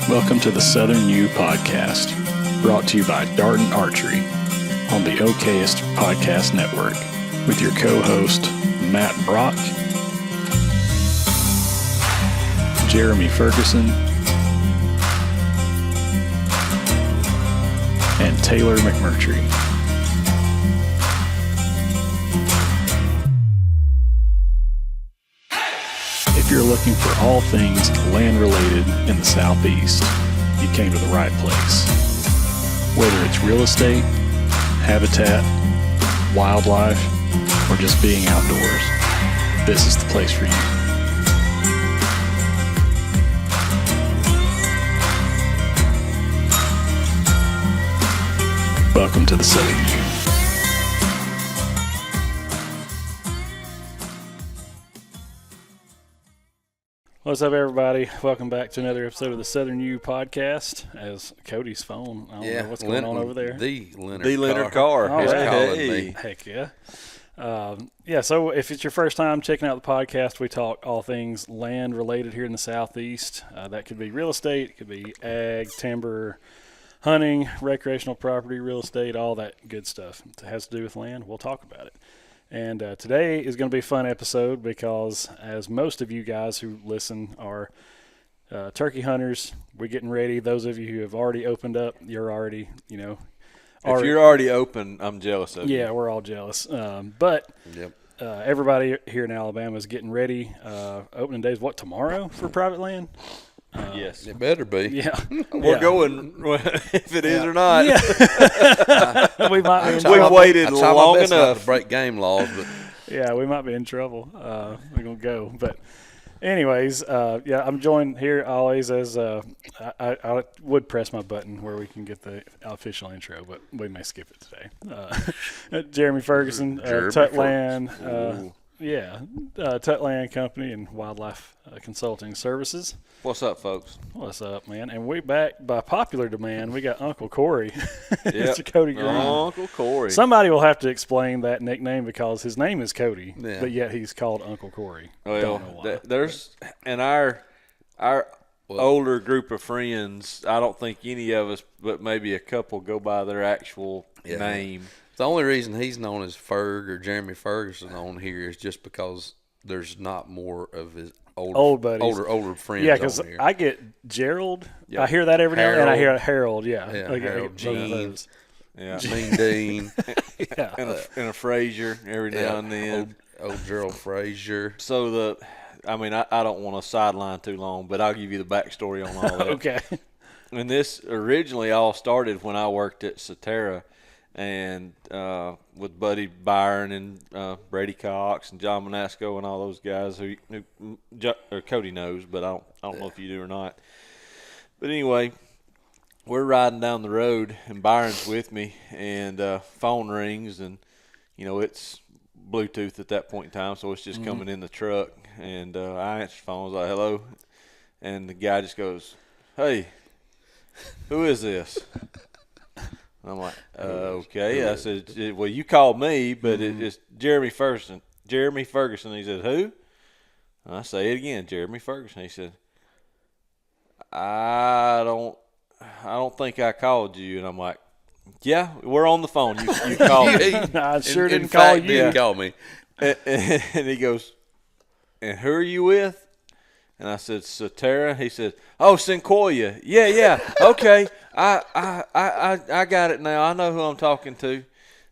Welcome to the Southern U Podcast, brought to you by Darden Archery on the OKest Podcast Network, with your co-host, Matt Brock, Jeremy Ferguson, and Taylor McMurtry. If you're looking for all things land-related in the Southeast, you came to the right place. Whether it's real estate, habitat, wildlife, or just being outdoors, this is the place for you. Welcome to the Southern U. What's up, everybody? Welcome back to another episode of the Southern U Podcast. As Cody's phone, I don't know what's going on over there. The Leonard Carr Oh, is hey. calling me. Heck yeah. So if it's your first time checking out the podcast, we talk all things land related here in the Southeast. That could be real estate, it could be ag, timber, hunting, recreational property, real estate, all that good stuff. If it has to do with land, we'll talk about it. And today is going to be a fun episode because, as most of you guys who listen are turkey hunters, we're getting ready. Those of you who have already opened up, you're already, If you're already open, I'm jealous of you. Yeah, we're all jealous. But everybody here in Alabama is getting ready. Opening days, what, tomorrow for private land? Yes. It better be. Yeah. We're going, if it is or not. Yeah. We might be in We've trouble. waited I try my long best not enough. to break game laws, but Yeah, we might be in trouble. We're going to go. But anyways, I'm joined here always as I would press my button where we can get the official intro, but we may skip it today. Jeremy Ferguson, Tutland, Tutland Company and Wildlife Consulting Services. What's up, folks? What's up, man? And we back by popular demand. We got Uncle Corey, Yep. Mr. Cody Green. Uncle Corey. Somebody will have to explain that nickname because his name is Cody, Yeah. but yet he's called Uncle Corey. Well, Don't know why. there's in our older group of friends, I don't think any of us, but maybe a couple, go by their actual name. the only reason he's known as Ferg or Jeremy Ferguson on here is just because there's not more of his Old buddies. older friends. Yeah, because on here. I get Gerald. Yep. I hear that every now and then. I hear Harold. Harold. Yeah, I get Harold, both of Gene. those. Yeah. Mean Dean, Yeah. And a Frazier every now and then. old Gerald Frazier. So I don't want to sideline too long, but I'll give you the backstory on all that. Okay. And this originally all started when I worked at Cetera, and with Buddy Byron and Brady Cox and John Monasco and all those guys who or Cody knows, but I don't know if you do or not. But anyway, we're riding down the road and Byron's with me, and phone rings, and it's Bluetooth at that point in time, so it's just coming in the truck, and I answer the phone. I was like, "Hello," and the guy just goes, "Hey, who is this?" I'm like, okay. I said, well, you called me, but it's Jeremy Ferguson. Jeremy Ferguson. He said, who? And I say it again, Jeremy Ferguson. He said, I don't think I called you. And I'm like, yeah, we're on the phone. You called me. I sure didn't in call fact, you. Didn't call me. And he goes, and who are you with? And I said, Cetera. He said, oh, Sequoia. Yeah. Okay. I got it now. I know who I'm talking to.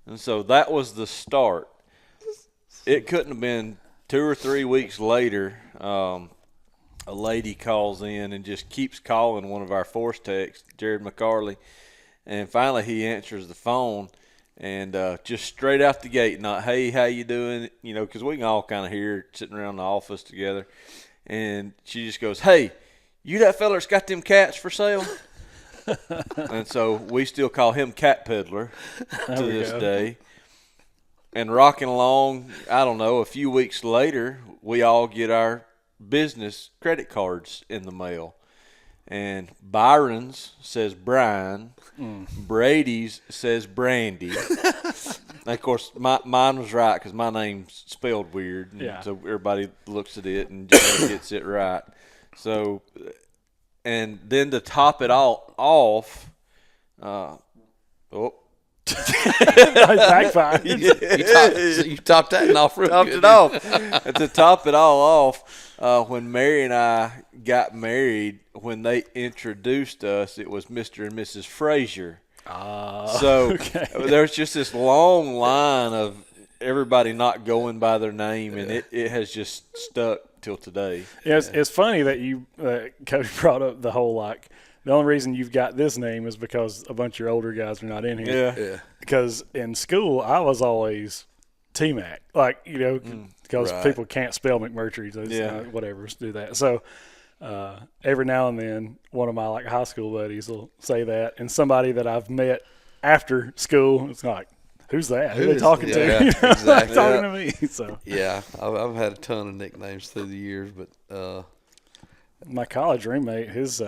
And so that was the start. It couldn't have been 2 or 3 weeks later. A lady calls in and just keeps calling one of our force techs, Jared McCarley. And finally he answers the phone, and just straight out the gate, not, hey, how you doing? Because we can all kind of hear sitting around the office together. And she just goes, hey, you that fella that's got them cats for sale? And so we still call him Cat Peddler to this day. And rocking along, I don't know, a few weeks later, we all get our business credit cards in the mail. And Byron's says Brian. Brady's says Brandy. And of course, mine was right because my name's spelled weird. And so everybody looks at it and just gets it right. So And then to top it all off, Backfired. You topped that off real topped good. it off. And to top it all off, when Mary and I got married, when they introduced us, it was Mr. and Mrs. Frazier. So okay. there's just this long line of everybody not going by their name, and it has just stuck till today. Yeah, it's funny that you, Cody, brought up the whole, like, the only reason you've got this name is because a bunch of your older guys are not in here. Yeah. Because in school, I was always T-Mac. Like, because Right. people can't spell McMurtry. So whatever, just do that. So every now and then, one of my, like, high school buddies will say that. And somebody that I've met after school, it's like, who's that? Who are they talking to? Yeah, You know, exactly. talking to me. So Yeah, I've had a ton of nicknames through the years, but my college roommate, his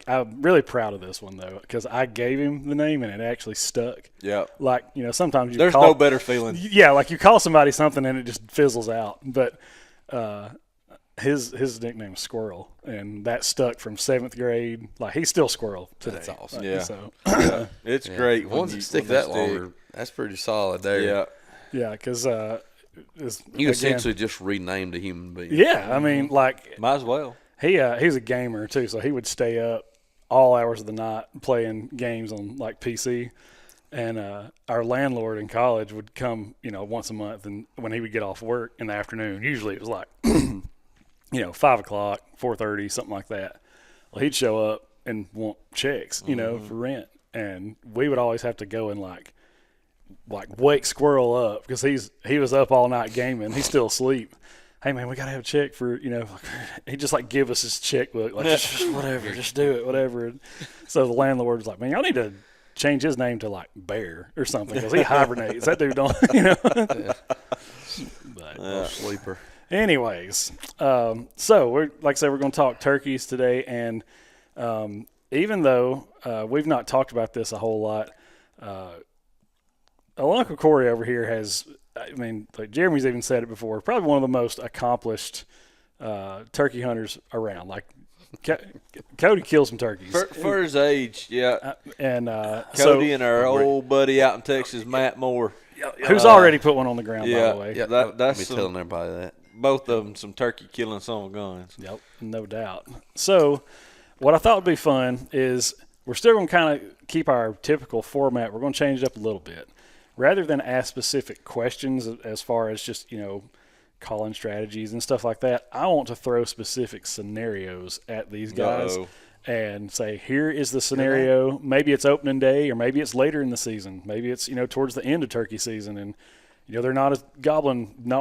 I'm really proud of this one, though, because I gave him the name and it actually stuck. Yeah. Like, sometimes you There's call, no better feeling. Yeah, like you call somebody something and it just fizzles out. But his nickname is Squirrel, and that stuck from 7th grade. Like, he's still Squirrel today. That's awesome. Yeah. So, It's yeah. great. Ones that stick that longer, that's pretty solid there. Yeah. yeah, because You essentially just renamed a human being. Yeah, I mean, like, Might as well. he's a gamer too, so he would stay up all hours of the night playing games on, like, PC. And our landlord in college would come, once a month, and when he would get off work in the afternoon, usually it was like, 5 o'clock, 4:30, something like that. Well, he'd show up and want checks, for rent, and we would always have to go and like wake Squirrel up because he was up all night gaming. He's still asleep. Hey man, we gotta have a check for He just like give us his checkbook, like just whatever, just do it, whatever. And so the landlord was like, man, y'all need to change his name to like Bear or something because he hibernates. That dude don't, But Sleeper. anyways, so we're like I said, we're going to talk turkeys today, and even though we've not talked about this a whole lot, Uncle Corey over here has. I mean, like Jeremy's even said it before. Probably one of the most accomplished turkey hunters around. Like Cody kills some turkeys For his age, yeah. and Cody and our old buddy out in Texas, Matt Moore. who's already put one on the ground, by the way. Yeah, that's me some- telling everybody that. Both of them some turkey killing son of guns. Yep, no doubt. So, what I thought would be fun is we're still going to kind of keep our typical format. We're going to change it up a little bit. Rather than ask specific questions as far as just, calling strategies and stuff like that, I want to throw specific scenarios at these guys Uh-oh. and say, here is the scenario. Maybe it's opening day or maybe it's later in the season. Maybe it's, towards the end of turkey season and, they're not not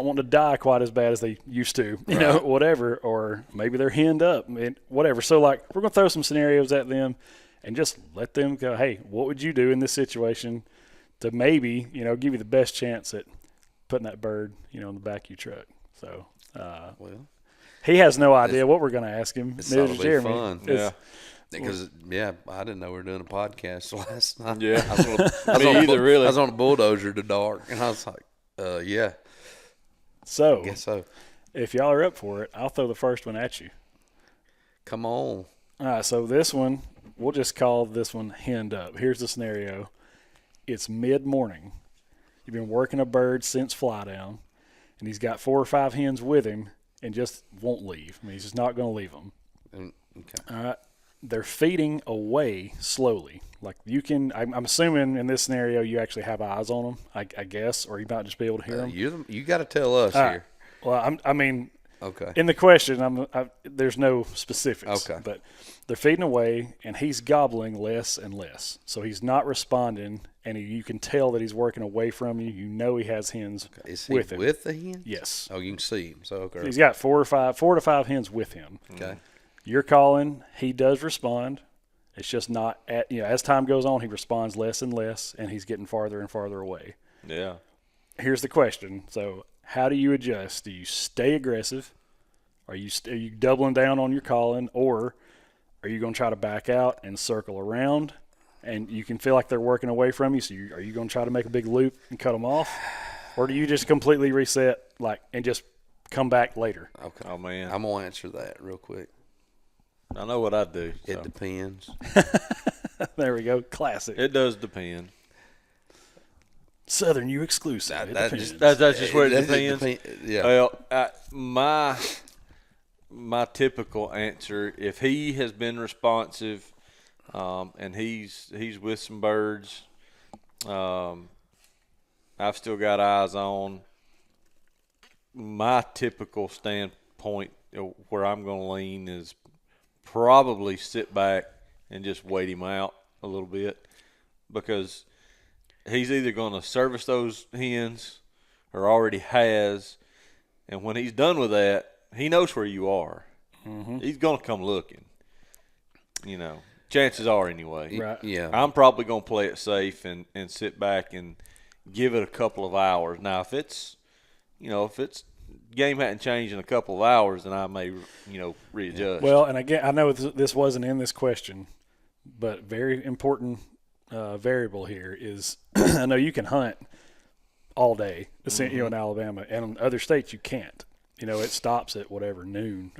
wanting to die quite as bad as they used to, whatever. Or maybe they're henned up, whatever. So, like, we're going to throw some scenarios at them and just let them go, hey, what would you do in this situation to maybe, give you the best chance at putting that bird, in the back of your truck. So, Well, he has no idea what we're going to ask him. it's Neither ought to does be Jeremy. fun. It's- Because, I didn't know we were doing a podcast last night. Yeah. I was on a, Me either, really. I was on a bulldozer to dark, and I was like, yeah, So, I guess so. if y'all are up for it, I'll throw the first one at you. Come on. All right, so this one, we'll just call this one henned up. Here's the scenario. It's mid-morning. You've been working a bird since fly down, and he's got 4 or 5 hens with him and just won't leave. I mean, he's just not going to leave them. Okay. All right. They're feeding away slowly. Like I'm assuming in this scenario you actually have eyes on them, I guess, or you might just be able to hear them. You got to tell us All right. here. Well, Okay. in the question, there's no specifics. Okay. But they're feeding away, and he's gobbling less and less. So he's not responding, and you can tell that he's working away from you. You know he has hens Is he with him. with the hen? Yes. Oh, you can see him. So, okay. He's got 4 to 5 hens with him. Okay. You're calling. He does respond. It's just not as time goes on, he responds less and less, and he's getting farther and farther away. Yeah. Here's the question. So how do you adjust? Do you stay aggressive? Are you doubling down on your calling, or are you going to try to back out and circle around? And you can feel like they're working away from you, so are you going to try to make a big loop and cut them off? Or do you just completely reset and just come back later? Okay. Oh, man. I'm going to answer that real quick. I know what I'd do. It So. depends. There we go. Classic. It does depend. Southern you exclusive. That- It that depends. just- That's just where it It depends. Yeah. Well, my typical answer, if he has been responsive, and he's with some birds, I've still got eyes on. My typical standpoint where I'm going to lean is probably sit back and just wait him out a little bit, because he's either going to service those hens or already has, and when he's done with that, he knows where you are. Mm-hmm. He's going to come looking. Chances are anyway. Right. Yeah. I'm probably going to play it safe and sit back and give it a couple of hours. Now, if it's game hadn't changed in a couple of hours, then I may, readjust. Well, and again, I know this wasn't in this question, but very important variable here is I know you can hunt all day, in Alabama, and in other states you can't. It stops at whatever noon,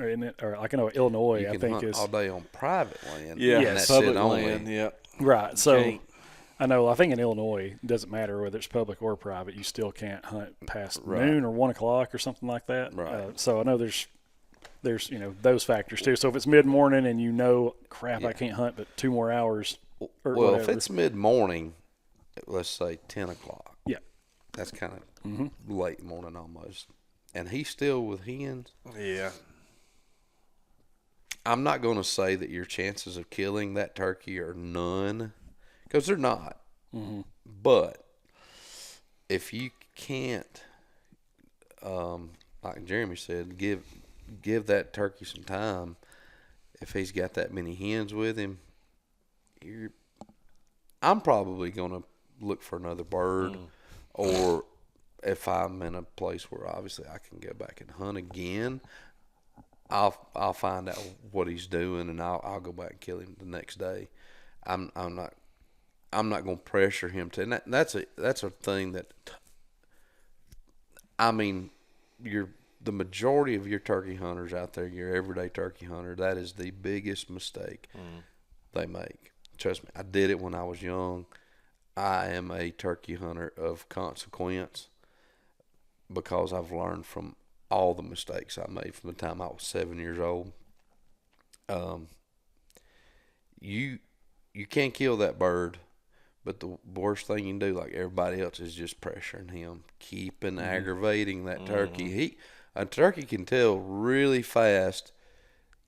or like I know Illinois, You I can think hunt is all day on private land. yeah, and yes. that's public it only. land, yeah. right. So can't- I know. I think in Illinois, it doesn't matter whether it's public or private, you still can't hunt past Right. noon or 1 o'clock or something like that. Right. So I know there's those factors too. So if it's mid morning and crap, I can't hunt but 2 more hours. Or Well, whatever. if it's mid-morning, let's say 10 o'clock. Yeah. That's kind of late morning almost. And he's still with hens. Yeah. I'm not going to say that your chances of killing that turkey are none, because they're not. Mm-hmm. But if you can't, like Jeremy said, give that turkey some time. If he's got that many hens with him, I'm probably going to look for another bird, or if I'm in a place where obviously I can go back and hunt again, I'll find out what he's doing, and I'll go back and kill him the next day. I'm not going to pressure him to, and that's a thing that, I mean, the majority of your turkey hunters out there, your everyday turkey hunter, that is the biggest mistake they make. Trust me, I did it when I was young. I am a turkey hunter of consequence because I've learned from all the mistakes I made from the time I was 7 years old. You can't kill that bird, but the worst thing you can do, like everybody else, is just pressuring him, keeping aggravating that turkey. A turkey can tell really fast,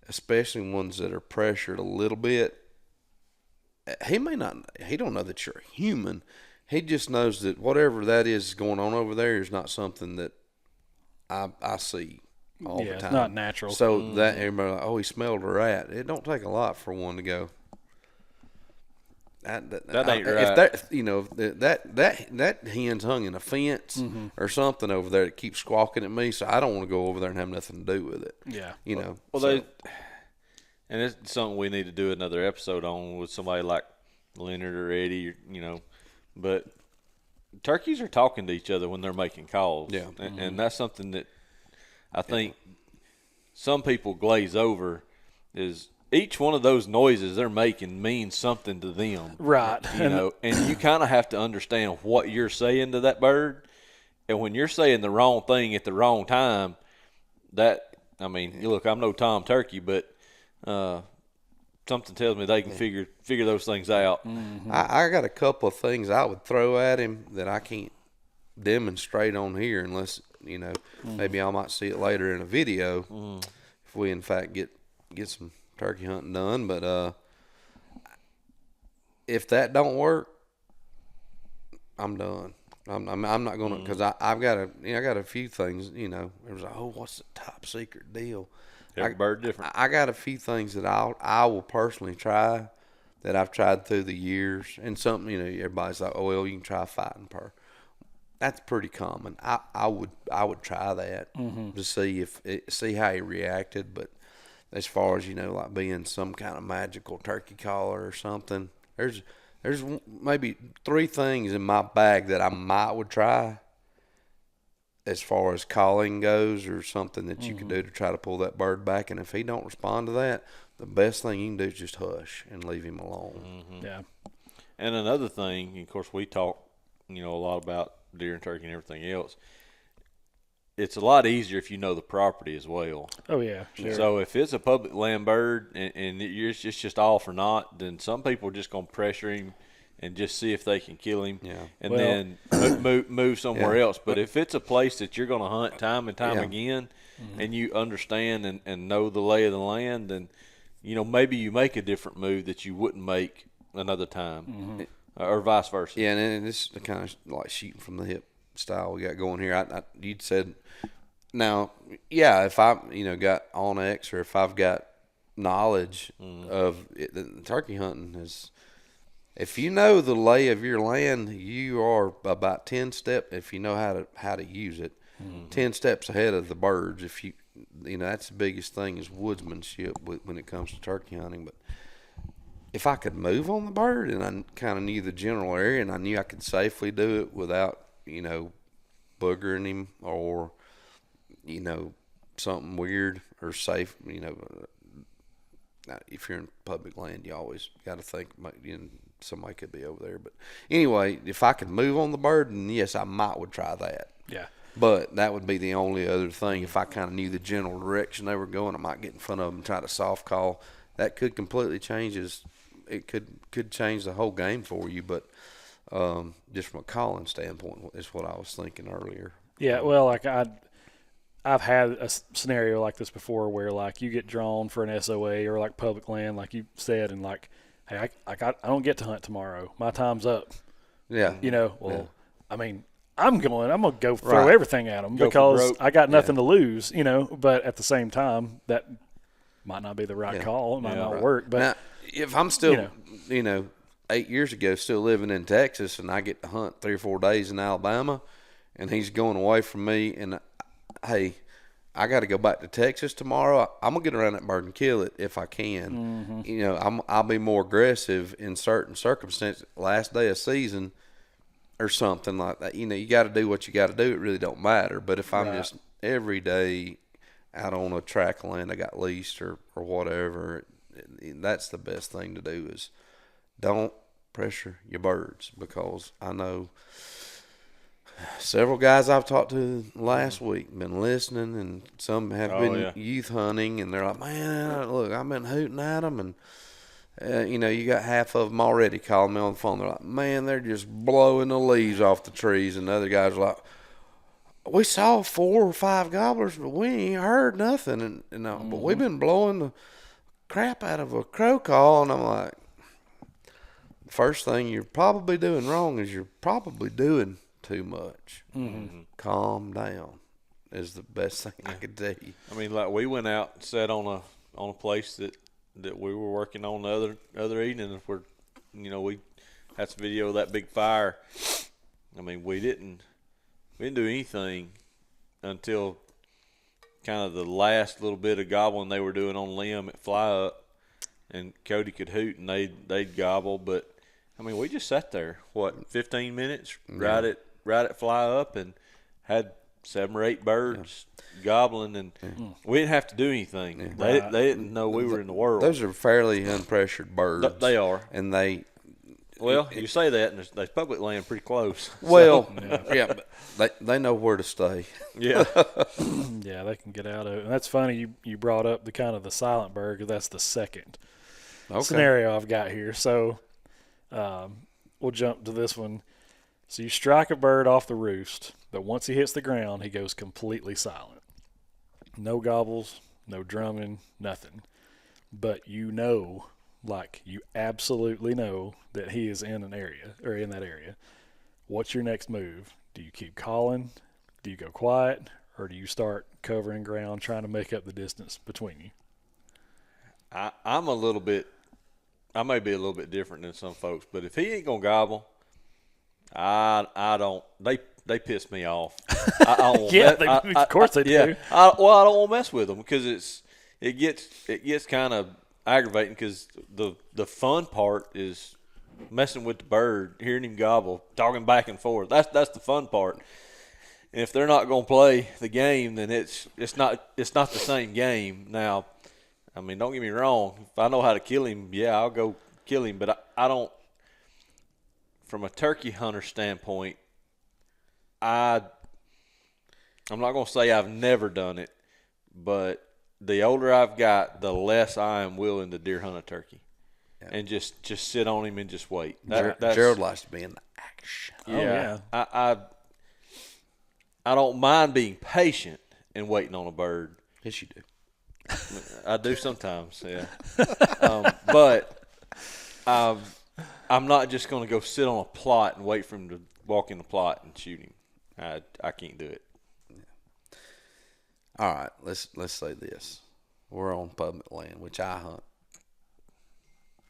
especially ones that are pressured a little bit. He don't know that you're a human. He just knows that whatever that is going on over there is not something that I see all the time. It's not natural. So that everybody, like, he smelled a rat. It don't take a lot for one to go. That ain't if right. that hen's hung in a fence or something over there that keeps squawking at me, so I don't want to go over there and have nothing to do with it. Yeah. Well, and it's something we need to do another episode on with somebody like Leonard or Eddie, but turkeys are talking to each other when they're making calls. Yeah. And that's something that I think some people glaze over, is each one of those noises they're making means something to them. Right. And you kind of have to understand what you're saying to that bird. And when you're saying the wrong thing at the wrong time, look, I'm no Tom Turkey, but something tells me they can figure those things out. I got a couple of things I would throw at him that I can't demonstrate on here unless, maybe I might see it later in a video if we in fact get some turkey hunting done. But if that don't work, I'm done. I'm not gonna, because I've got a few things. It was like, what's the top secret deal? Every bird different. I got a few things that I will personally try, that I've tried through the years, and something, everybody's like, you can try fighting purr. That's pretty common. I would try that to see how he reacted. But as far as like being some kind of magical turkey caller or something, there's maybe 3 things in my bag that I would try as far as calling goes, or something that you could do to try to pull that bird back. And if he don't respond to that, the best thing you can do is just hush and leave him alone. Yeah. And another thing, of course, we talk, a lot about deer and turkey and everything else. It's a lot easier if you know the property as well. Oh, yeah, sure. So if it's a public land bird and it's just all for naught, then some people are just going to pressure him and just see if they can kill him, and then move somewhere else. But if it's a place that you're going to hunt time and time again, and you understand and know the lay of the land, then maybe you make a different move that you wouldn't make another time, or vice versa. Yeah, and this is the kind of like shooting from the hip style we got going here. You'd said, now, if I got Onyx, or if I've got knowledge of it, the turkey hunting is. If you know the lay of your land, you are about 10 steps. If you know how to use it, 10 steps ahead of the birds. If that's the biggest thing is woodsmanship when it comes to turkey hunting. But if I could move on the bird and I kind of knew the general area and I knew I could safely do it without boogering him or something weird or safe, if you're in public land, you always got to think somebody could be over there. But anyway, if I could move on the bird, then yes, I would try that. Yeah. But that would be the only other thing. If I kind of knew the general direction they were going, I might get in front of them and try to soft call. That could completely change it could change the whole game for you. But just from a calling standpoint is what I was thinking earlier. Yeah, well, like I've had a scenario like this before where like you get drawn for an SOA or like public land, like you said, and like, hey, I don't get to hunt tomorrow. My time's up. Yeah. I mean, I'm gonna go throw everything at them because I got nothing to lose. But at the same time, that might not be the right call. It might not work. But now, if I'm still, 8 years ago, still living in Texas, and I get to hunt 3 or 4 days in Alabama, and he's going away from me, and hey, I got to go back to Texas tomorrow. I'm gonna get around that bird and kill it if I can. I'll be more aggressive in certain circumstances. Last day of season or something like that. You got to do what you got to do. It really don't matter. But if I'm just every day out on a tract of land I got leased or whatever, that's the best thing to do is don't pressure your birds, because I know several guys I've talked to last week been listening, and some have been youth hunting, and they're like, man, look, I've been hooting at them, and you got half of them already calling me on the phone. They're like, man, they're just blowing the leaves off the trees, and the other guys are like, we saw 4 or 5 gobblers, but we ain't heard nothing, but we've been blowing the crap out of a crow call. And I'm like, the first thing you're probably doing wrong is you're probably doing too much. Calm down is the best thing I could tell you. I mean, like we went out and sat on a place that we were working on the other evening, and we had some video of that big fire. I mean, we didn't do anything until kind of the last little bit of gobbling they were doing on limb at fly up, and Cody could hoot and they'd gobble. But I mean, we just sat there 15 minutes right at fly up, and had 7 or 8 birds gobbling, and we didn't have to do anything. They didn't know we were in the world. Those are fairly unpressured birds. They are, and they. Well, you say that, and there's public land pretty close. Well, but they know where to stay. Yeah, yeah, they can get out of it. And that's funny you brought up the kind of the silent bird, because that's the second scenario I've got here. So we'll jump to this one. So you strike a bird off the roost, but once he hits the ground, he goes completely silent. No gobbles, no drumming, nothing. But like you absolutely know that he is in an area, or in that area. What's your next move? Do you keep calling? Do you go quiet? Or do you start covering ground, trying to make up the distance between you? I may be a little bit different than some folks, but if he ain't gonna gobble, I don't. They piss me off. I don't of course they do. Yeah. I don't want to mess with them, because it gets kind of aggravating, because the fun part is messing with the bird, hearing him gobble, talking back and forth. That's the fun part. And if they're not going to play the game, then it's not the same game. Now, I mean, don't get me wrong. If I know how to kill him, yeah, I'll go kill him. But I don't. From a turkey hunter standpoint, I'm not going to say I've never done it, but the older I've got, the less I am willing to deer hunt a turkey, and just sit on him and just wait. Gerald likes to be in the action. Yeah, I don't mind being patient and waiting on a bird. Yes, you do. I do sometimes, yeah. But I'm not just going to go sit on a plot and wait for him to walk in the plot and shoot him. I can't do it. All right, let's say this: we're on public land, which I hunt,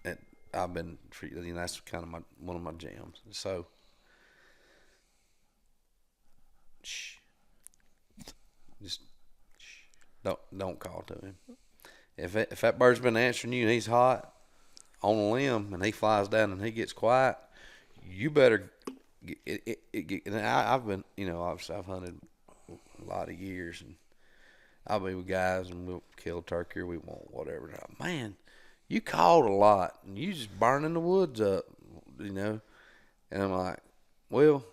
and I've been treated. That's kind of one of my jams. So, just don't call to him. If that bird's been answering you and he's hot on a limb and he flies down and he gets quiet, you better. And I've been, obviously I've hunted a lot of years, and I'll be with guys and we'll kill a turkey or we won't, whatever. Man, you called a lot and you just burning the woods up, And I'm like, well,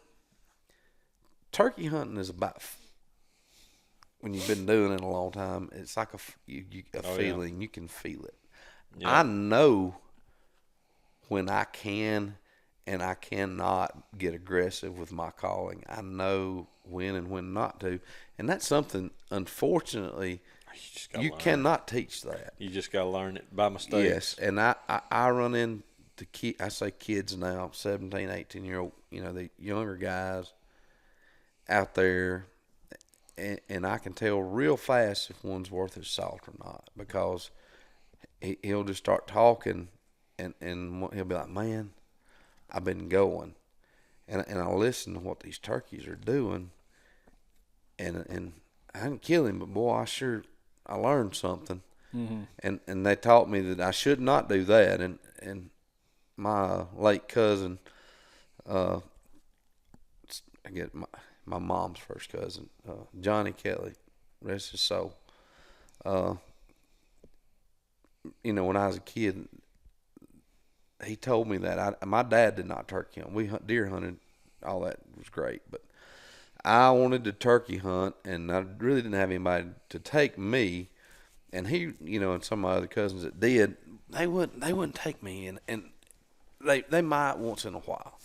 turkey hunting is about, when you've been doing it a long time, it's like a feeling. Yeah. You can feel it. Yeah. I know when I can and I cannot get aggressive with my calling. I know when and when not to. And that's something, unfortunately, you cannot teach that. You just got to learn it by mistakes. Yes, and I run into I say kids now, 17, 18-year-old, the younger guys out there, and I can tell real fast if one's worth his salt or not, because he'll just start talking, and he'll be like, man, I've been going, and I listen to what these turkeys are doing, and I didn't kill him, but boy, I learned something, and they taught me that I should not do that, and my late cousin, I get my mom's first cousin, Johnny Kelly, rest his soul. When I was a kid, he told me that my dad did not turkey hunt. We deer hunted, all that was great, but I wanted to turkey hunt, and I really didn't have anybody to take me. And he, and some of my other cousins that did, they wouldn't take me, and they might once in a while.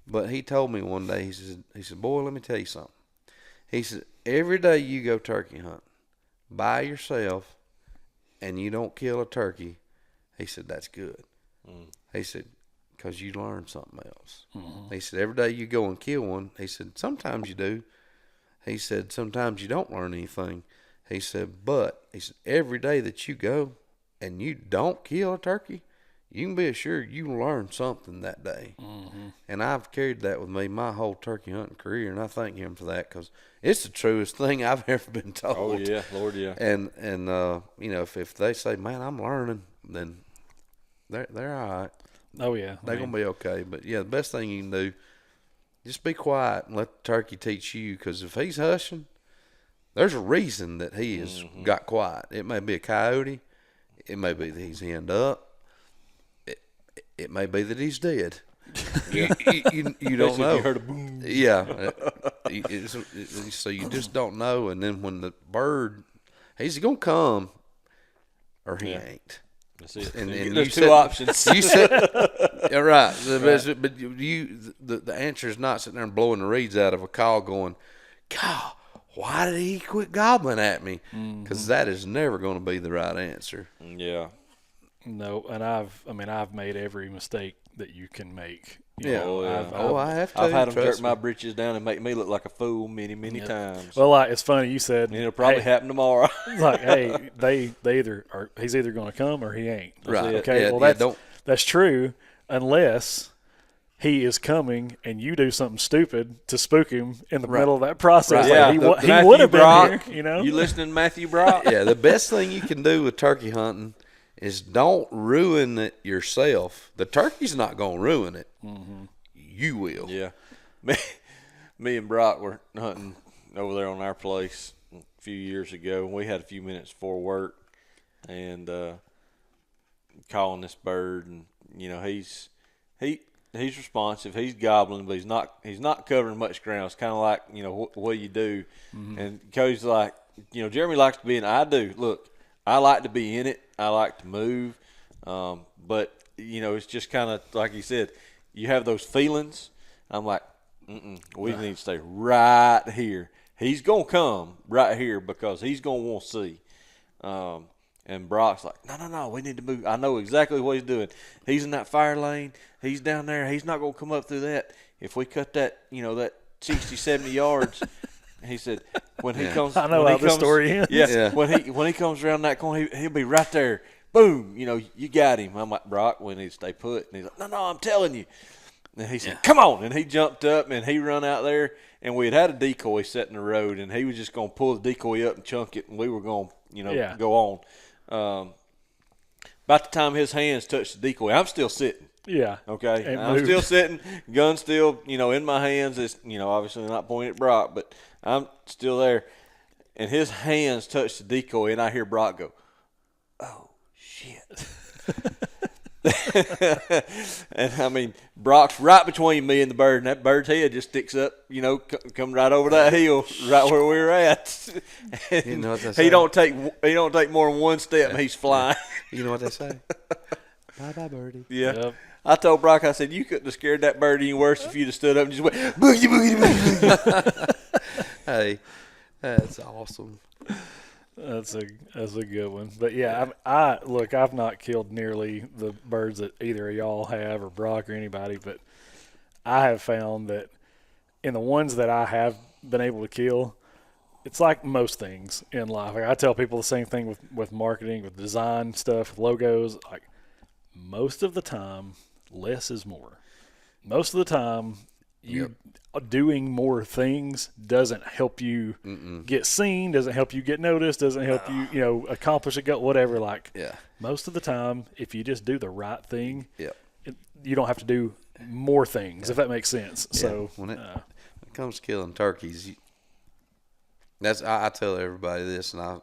But he told me one day, he said, boy, let me tell you something. He said, every day you go turkey hunting by yourself and you don't kill a turkey, he said, that's good. He said, because you learn something else. He said, every day you go and kill one, he said, sometimes you do. He said, sometimes you don't learn anything. He said, but he said, every day that you go and you don't kill a turkey, you can be assured you learn something that day. And I've carried that with me my whole turkey hunting career, and I thank him for that, because it's the truest thing I've ever been told. Oh, yeah, Lord, yeah. And if they say, man, I'm learning, then they're all right. Oh, yeah. They're going to be okay. But, yeah, the best thing you can do, just be quiet and let the turkey teach you, because if he's hushing, there's a reason that he has got quiet. It may be a coyote. It may be that he's henned up. It may be that he's dead. You don't know. You heard a boom. Yeah. So you just don't know. And then when the bird, he's going to come or he ain't. That's it. And there's two options. You said, yeah, right. But the answer is not sitting there and blowing the reeds out of a call going, God, why did he quit gobbling at me? Because that is never going to be the right answer. Yeah. No, and I've made every mistake that you can make. I have to. I've had them jerk my britches down and make me look like a fool many times. Well, it's funny you said. And it'll probably happen tomorrow. Like, hey, they either are. He's either going to come or he ain't. Right. Okay. Yeah, well, that's true, unless he is coming and you do something stupid to spook him in the middle of that process. Right. Like, he would have been here. You listening to Matthew Brock? Yeah. The best thing you can do with turkey hunting is don't ruin it yourself. The turkey's not going to ruin it. You will. Yeah. Me and Brock were hunting over there on our place a few years ago, and we had a few minutes before work, and calling this bird, and he's responsive. He's gobbling, but he's not covering much ground. It's kind of like what you do, and Cody's like, Jeremy likes to be in. I do. Look, I like to be in it. I like to move, but it's just kind of like you said. You have those feelings. I'm like, we need to stay right here. He's gonna come right here because he's gonna want to see. And Brock's like, no, we need to move. I know exactly what he's doing. He's in that fire lane. He's down there. He's not going to come up through that. If we cut that, that 60, 70 yards, he said, when he comes. I know how the story ends. Yeah. When he comes around that corner, he'll be right there. Boom. You got him. I'm like, Brock, we need to stay put. And he's like, no, I'm telling you. And he said, come on. And he jumped up and he run out there. And we had a decoy set in the road. And he was just going to pull the decoy up and chunk it. And we were going to, go on. About the time his hands touched the decoy, I'm still sitting. Yeah. Okay. I'm still sitting. Gun still, in my hands. It's, obviously not pointing at Brock, but I'm still there. And his hands touched the decoy, and I hear Brock go, "Oh shit!" And I mean, Brock's right between me and the bird, and that bird's head just sticks up, come right over that hill, right where we were at. And he don't take more than one step, and he's flying. You know what they say? Bye, birdie. Yeah. Yep. I told Brock, I said, you couldn't have scared that bird any worse if you'd have stood up and just went, boogie, boogie, boogie. Hey, that's awesome. That's a good one. But yeah, I've not killed nearly the birds that either of y'all have or Brock or anybody, but I have found that in the ones that I have been able to kill, it's like most things in life. Like I tell people the same thing with marketing, with design stuff, with logos. Like most of the time, less is more. Most of the time, doing more things doesn't help you get seen, doesn't help you get noticed, doesn't help you, accomplish a goal, whatever. Like most of the time, if you just do the right thing, you don't have to do more things, if that makes sense. Yeah. So when it comes to killing turkeys, I tell everybody this, and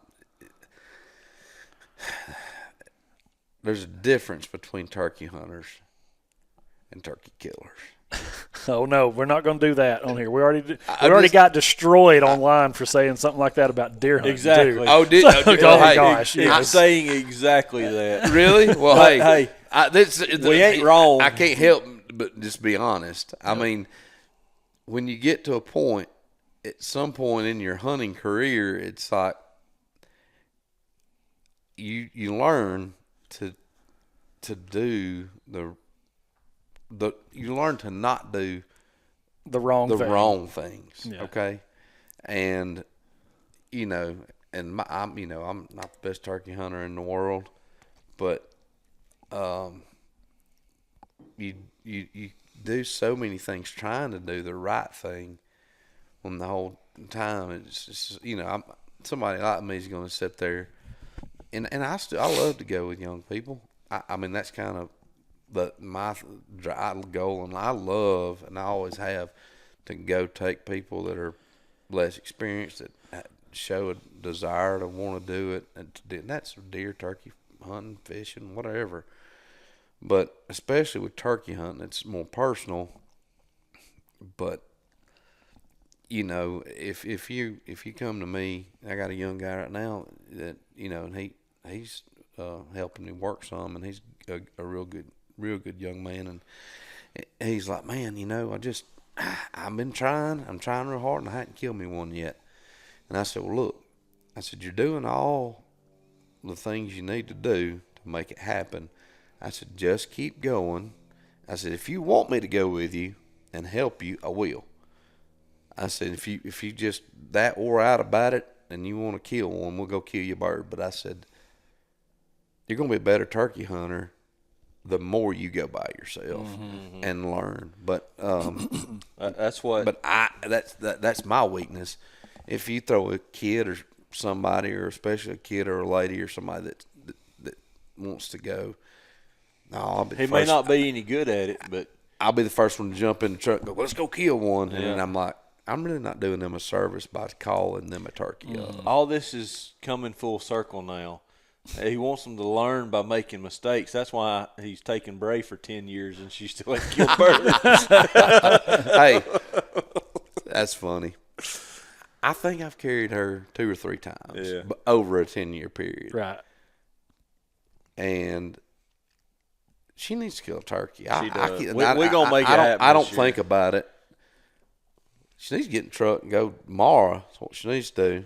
there's a difference between turkey hunters and turkey killers. Oh no, we're not going to do that on here. We already got destroyed online for saying something like that about deer hunting. Exactly. Too. Oh, gosh, I'm saying exactly that. Really? Well, hey, we ain't wrong. I can't help but just be honest. I mean, when you get to a point, at some point in your hunting career, it's like you learn to do you learn to not do the wrong things. Yeah. Okay. And I'm not the best turkey hunter in the world, but you do so many things trying to do the right thing when the whole time it's just, somebody like me is going to sit there and I love to go with young people. I mean, that's kind of my goal, and I love, and I always have, to go take people that are less experienced, that show a desire to want to do it, and that's deer, turkey hunting, fishing, whatever. But especially with turkey hunting, it's more personal. But if you come to me, I got a young guy right now that and he's helping me work some, and he's a real good young man, and he's like, man, I'm trying real hard, and I hadn't killed me one yet. And I said, well, look, you're doing all the things you need to do to make it happen. I said, just keep going. I said, if you want me to go with you and help you, I will. I said, if you just that wore out about it and you want to kill one, we'll go kill your bird. But I said, you're going to be a better turkey hunter the more you go by yourself and learn. But that's what. But that's my weakness. If you throw a kid or somebody, or especially a kid or a lady or somebody that wants to go, he may not be any good at it, but I'll be the first one to jump in the truck and go, let's go kill one. And then I'm like, I'm really not doing them a service by calling them a turkey. All this is coming full circle now. He wants them to learn by making mistakes. That's why he's taken Bray for 10 years and she still ain't killed birds. Hey, that's funny. I think I've carried her 2 or 3 times over a 10-year period. Right. And she needs to kill a turkey. She does. We're going to make it happen. I don't this year. think about it. She needs to get in the truck and go tomorrow. That's what she needs to do.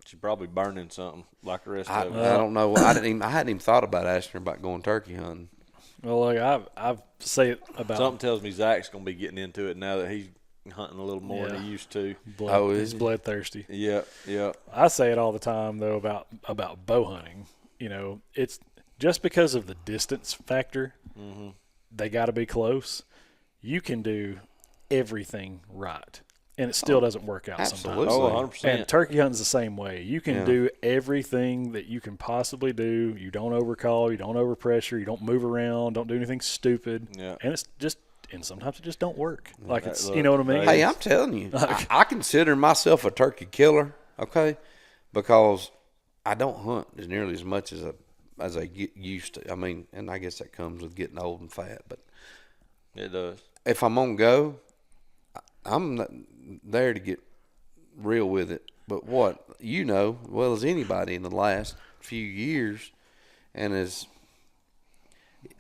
She's probably burning something like the rest I of us. don't know. I hadn't even thought about asking her about going turkey hunting. Well, like I've say it about Something tells me Zach's going to be getting into it now that he's hunting a little more than he used to. He's bloodthirsty. Yeah. I say it all the time though about bow hunting. You know, it's just because of the distance factor. Mm-hmm. They got to be close. You can do everything right, and it still doesn't work out absolutely. sometimes. 100%. And turkey hunting's the same way. You can do everything that you can possibly do. You don't overcall. You don't overpressure. You don't move around. Don't do anything stupid. Yeah. And it's just. And sometimes it just don't work. Like it's, look, you know what I mean? Hey, I'm telling you, I consider myself a turkey killer, okay, because I don't hunt as nearly as much as I get used to. I mean, and I guess that comes with getting old and fat. But It does. if I'm on go, I'm not there to get real with it. But what you know, well as anybody in the last few years, and as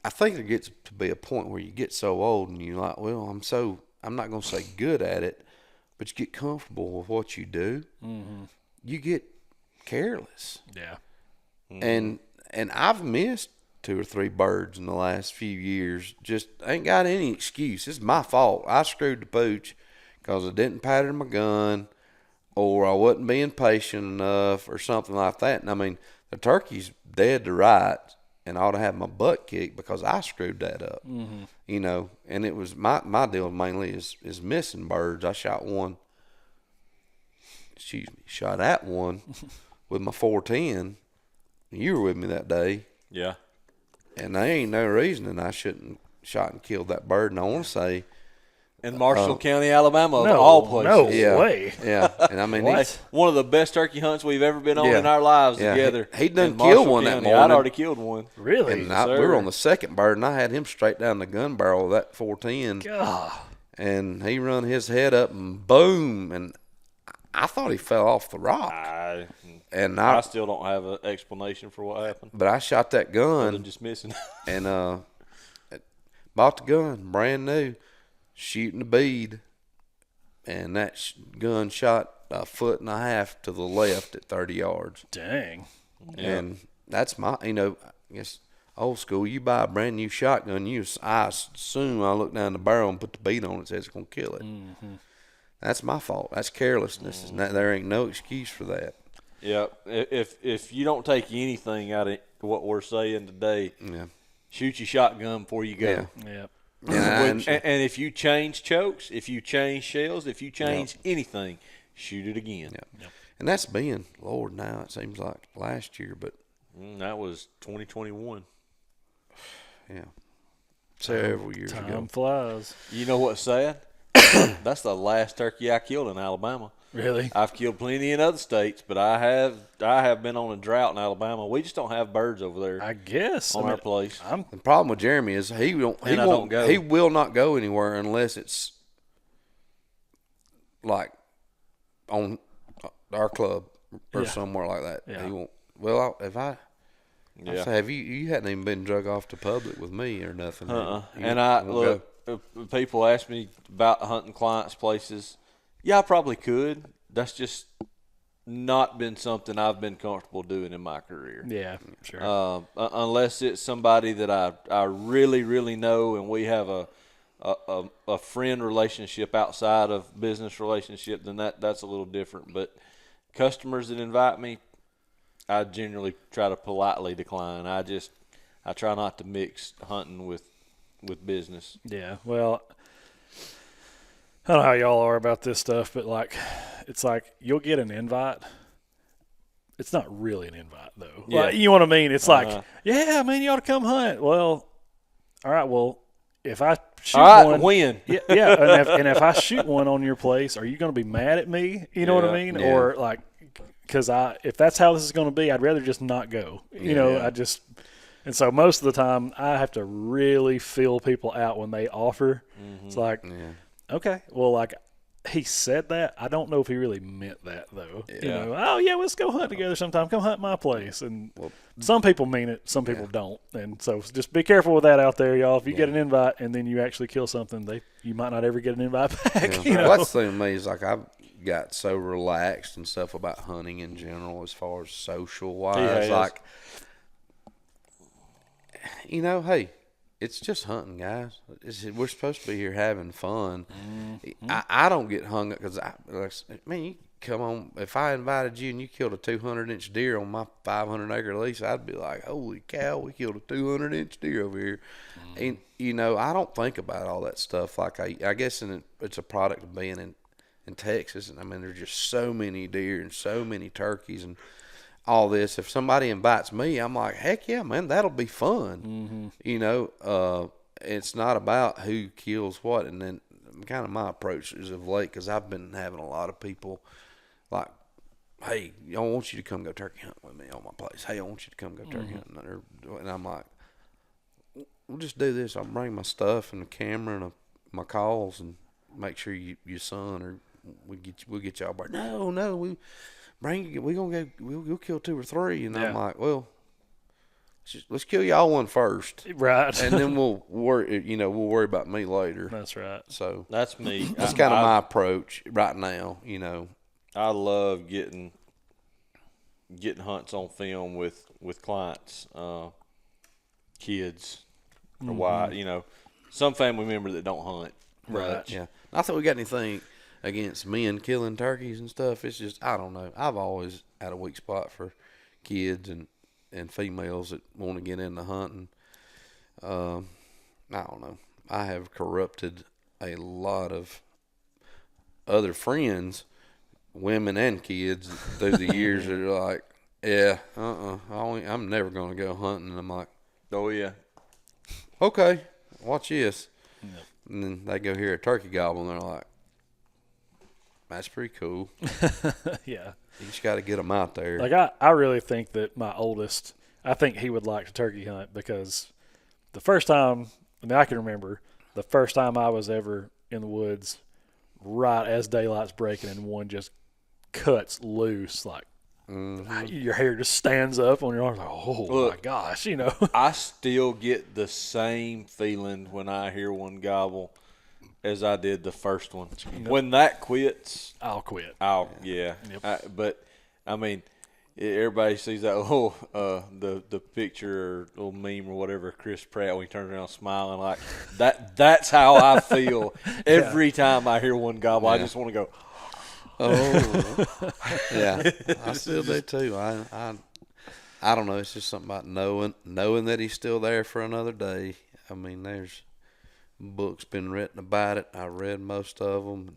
I think there gets to be a point where you get so old and you're like, well, I'm not going to say good at it, but you get comfortable with what you do. Mm-hmm. You get careless. Yeah. And I've missed 2 or 3 birds in the last few years. Just ain't got any excuse. It's my fault. I screwed the pooch because I didn't pattern my gun, or I wasn't being patient enough, or something like that. And I mean, the turkey's dead to rights, and I ought to have my butt kicked because I screwed that up. Mm-hmm. You know, and it was my deal mainly is missing birds. I shot at one with my 410. You were with me that day. Yeah. And there ain't no reason that I shouldn't shot and killed that bird. And I want to say, In Marshall County, Alabama, of No, all places. no yeah, way. yeah. And I mean, Hey, one of the best turkey hunts we've ever been on Yeah. in our lives Yeah, together. he done in killed Marshall one that County. morning. I'd already killed one. Really? and Yes, we were sir. on the second bird, and I had him straight down the gun barrel of that 410. God. And he run his head up, and boom, and I thought he fell off the rock. And I still don't have an explanation for what happened. but I shot that Other gun. than just missing. And bought the gun brand new, shooting the bead, and that gun shot 1.5 feet to the left at 30 yards. Dang. And that's my, I guess old school. You buy a brand new shotgun, I assume I look down the barrel and put the bead on it, says it's gonna kill it. Mm-hmm. That's my fault. That's carelessness. And there ain't no excuse for that. Yeah. If you don't take anything out of what we're saying today, Yeah. shoot your shotgun before you go. Yeah. Yep. And if you change chokes, if you change shells, if you change anything, shoot it again. Yeah. Yep. And that's been, Lord, now it seems like last year, but That was 2021. yeah, several years Time ago. flies. You know what's sad? That's the last turkey I killed in Alabama. Really? I've killed plenty in other states, but I have been on a drought in Alabama. We just don't have birds over there I guess. on our place. The problem with Jeremy is he don't go. He will not go anywhere unless it's like on our club or Yeah. somewhere like that. Yeah. He won't. Well, if I Yeah. say, have you hadn't even been drug off to public with me or nothing. You And I won't look. People ask me about hunting clients' places. Yeah, I probably could. That's just not been something I've been comfortable doing in my career. Yeah, sure. Unless it's somebody that I really, really know, and we have a friend relationship outside of business relationship, then that's a little different. But customers that invite me, I generally try to politely decline. I try not to mix hunting with business. Yeah, well, I don't know how y'all are about this stuff, but it's like you'll get an invite. It's not really an invite though. Yeah. Like, you know what I mean? It's like, yeah, man, you ought to come hunt. Well, all right. Well, if I shoot All right, one, when? yeah, and if I shoot one on your place, are you going to be mad at me? You know what I mean? Yeah. Or like, because if that's how this is going to be, I'd rather just not go. You know, and so most of the time I have to really feel people out when they offer. It's like, okay, well, like he said that. I don't know if he really meant that though. You know, oh yeah, let's go hunt together sometime. Come hunt my place. And some people mean it, some people don't. And so just be careful with that out there, y'all. If you get an invite and then you actually kill something, you might not ever get an invite back. You know? Well, that's the thing with me is like I've got so relaxed and stuff about hunting in general as far as social wise. Like, you know, hey, it's just hunting, guys. We're supposed to be here having fun. I don't get hung up because man, you come on. If I invited you and you killed a 200-inch deer on my 500-acre lease, I'd be like, holy cow, we killed a 200-inch deer over here. And you know, I don't think about all that stuff. Like I guess it's a product of being in Texas, and I mean, there's just so many deer and so many turkeys and all this. If somebody invites me, I'm like, heck yeah, man, that'll be fun. You know, it's not about who kills what. And then kind of my approach is of late, because I've been having a lot of people like, hey, I want you to come go turkey hunting with me on my place. Hey, I want you to come go turkey hunting. And I'm like, we'll just do this. I'll bring my stuff and the camera and my calls and make sure your son or we'll get y'all. But no, we'll kill 2 or 3. And I'm like, well, let's kill y'all one first, right? And then we'll worry about me later. That's right. So that's me. That's kind of my approach right now. You know, I love getting hunts on film with clients, kids, or why, you know, some family member that don't hunt much. Yeah, not that we got anything against men killing turkeys and stuff. It's just, I don't know. I've always had a weak spot for kids and females that want to get into hunting. I don't know. I have corrupted a lot of other friends, women and kids, through the years that are like, yeah, I'm never going to go hunting. And I'm like, oh yeah, okay, watch this. Yep. And then they go hear a turkey gobble and they're like, that's pretty cool. Yeah. You just got to get them out there. Like, I really think that my oldest, I think he would like to turkey hunt, because the first time, I mean, I can remember the first time I was ever in the woods right as daylight's breaking and one just cuts loose, like, your hair just stands up on your arms, like, oh, look, my gosh, you know. I still get the same feeling when I hear one gobble as I did the first one. Yep. When that quits, I'll quit. Yeah. Yep. But I mean, everybody sees that little the picture or little meme or whatever, Chris Pratt, when he turns around smiling like that. That's how I feel every time I hear one gobble. I just want to go, oh, yeah. I still do too. I don't know. It's just something about knowing that he's still there for another day. I mean, there's books been written about it. I read most of them.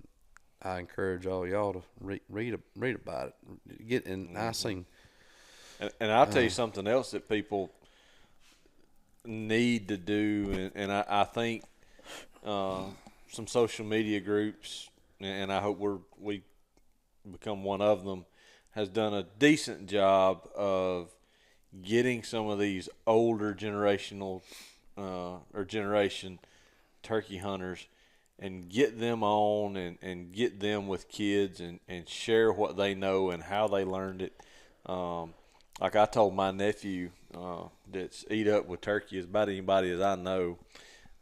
I encourage all y'all to read about it. I seen. And I'll tell you something else that people need to do, and I think some social media groups, and I hope we become one of them, has done a decent job of getting some of these older generation turkey hunters and get them on and get them with kids and share what they know and how they learned it. Like I told my nephew that's eat up with turkey as about anybody as I know,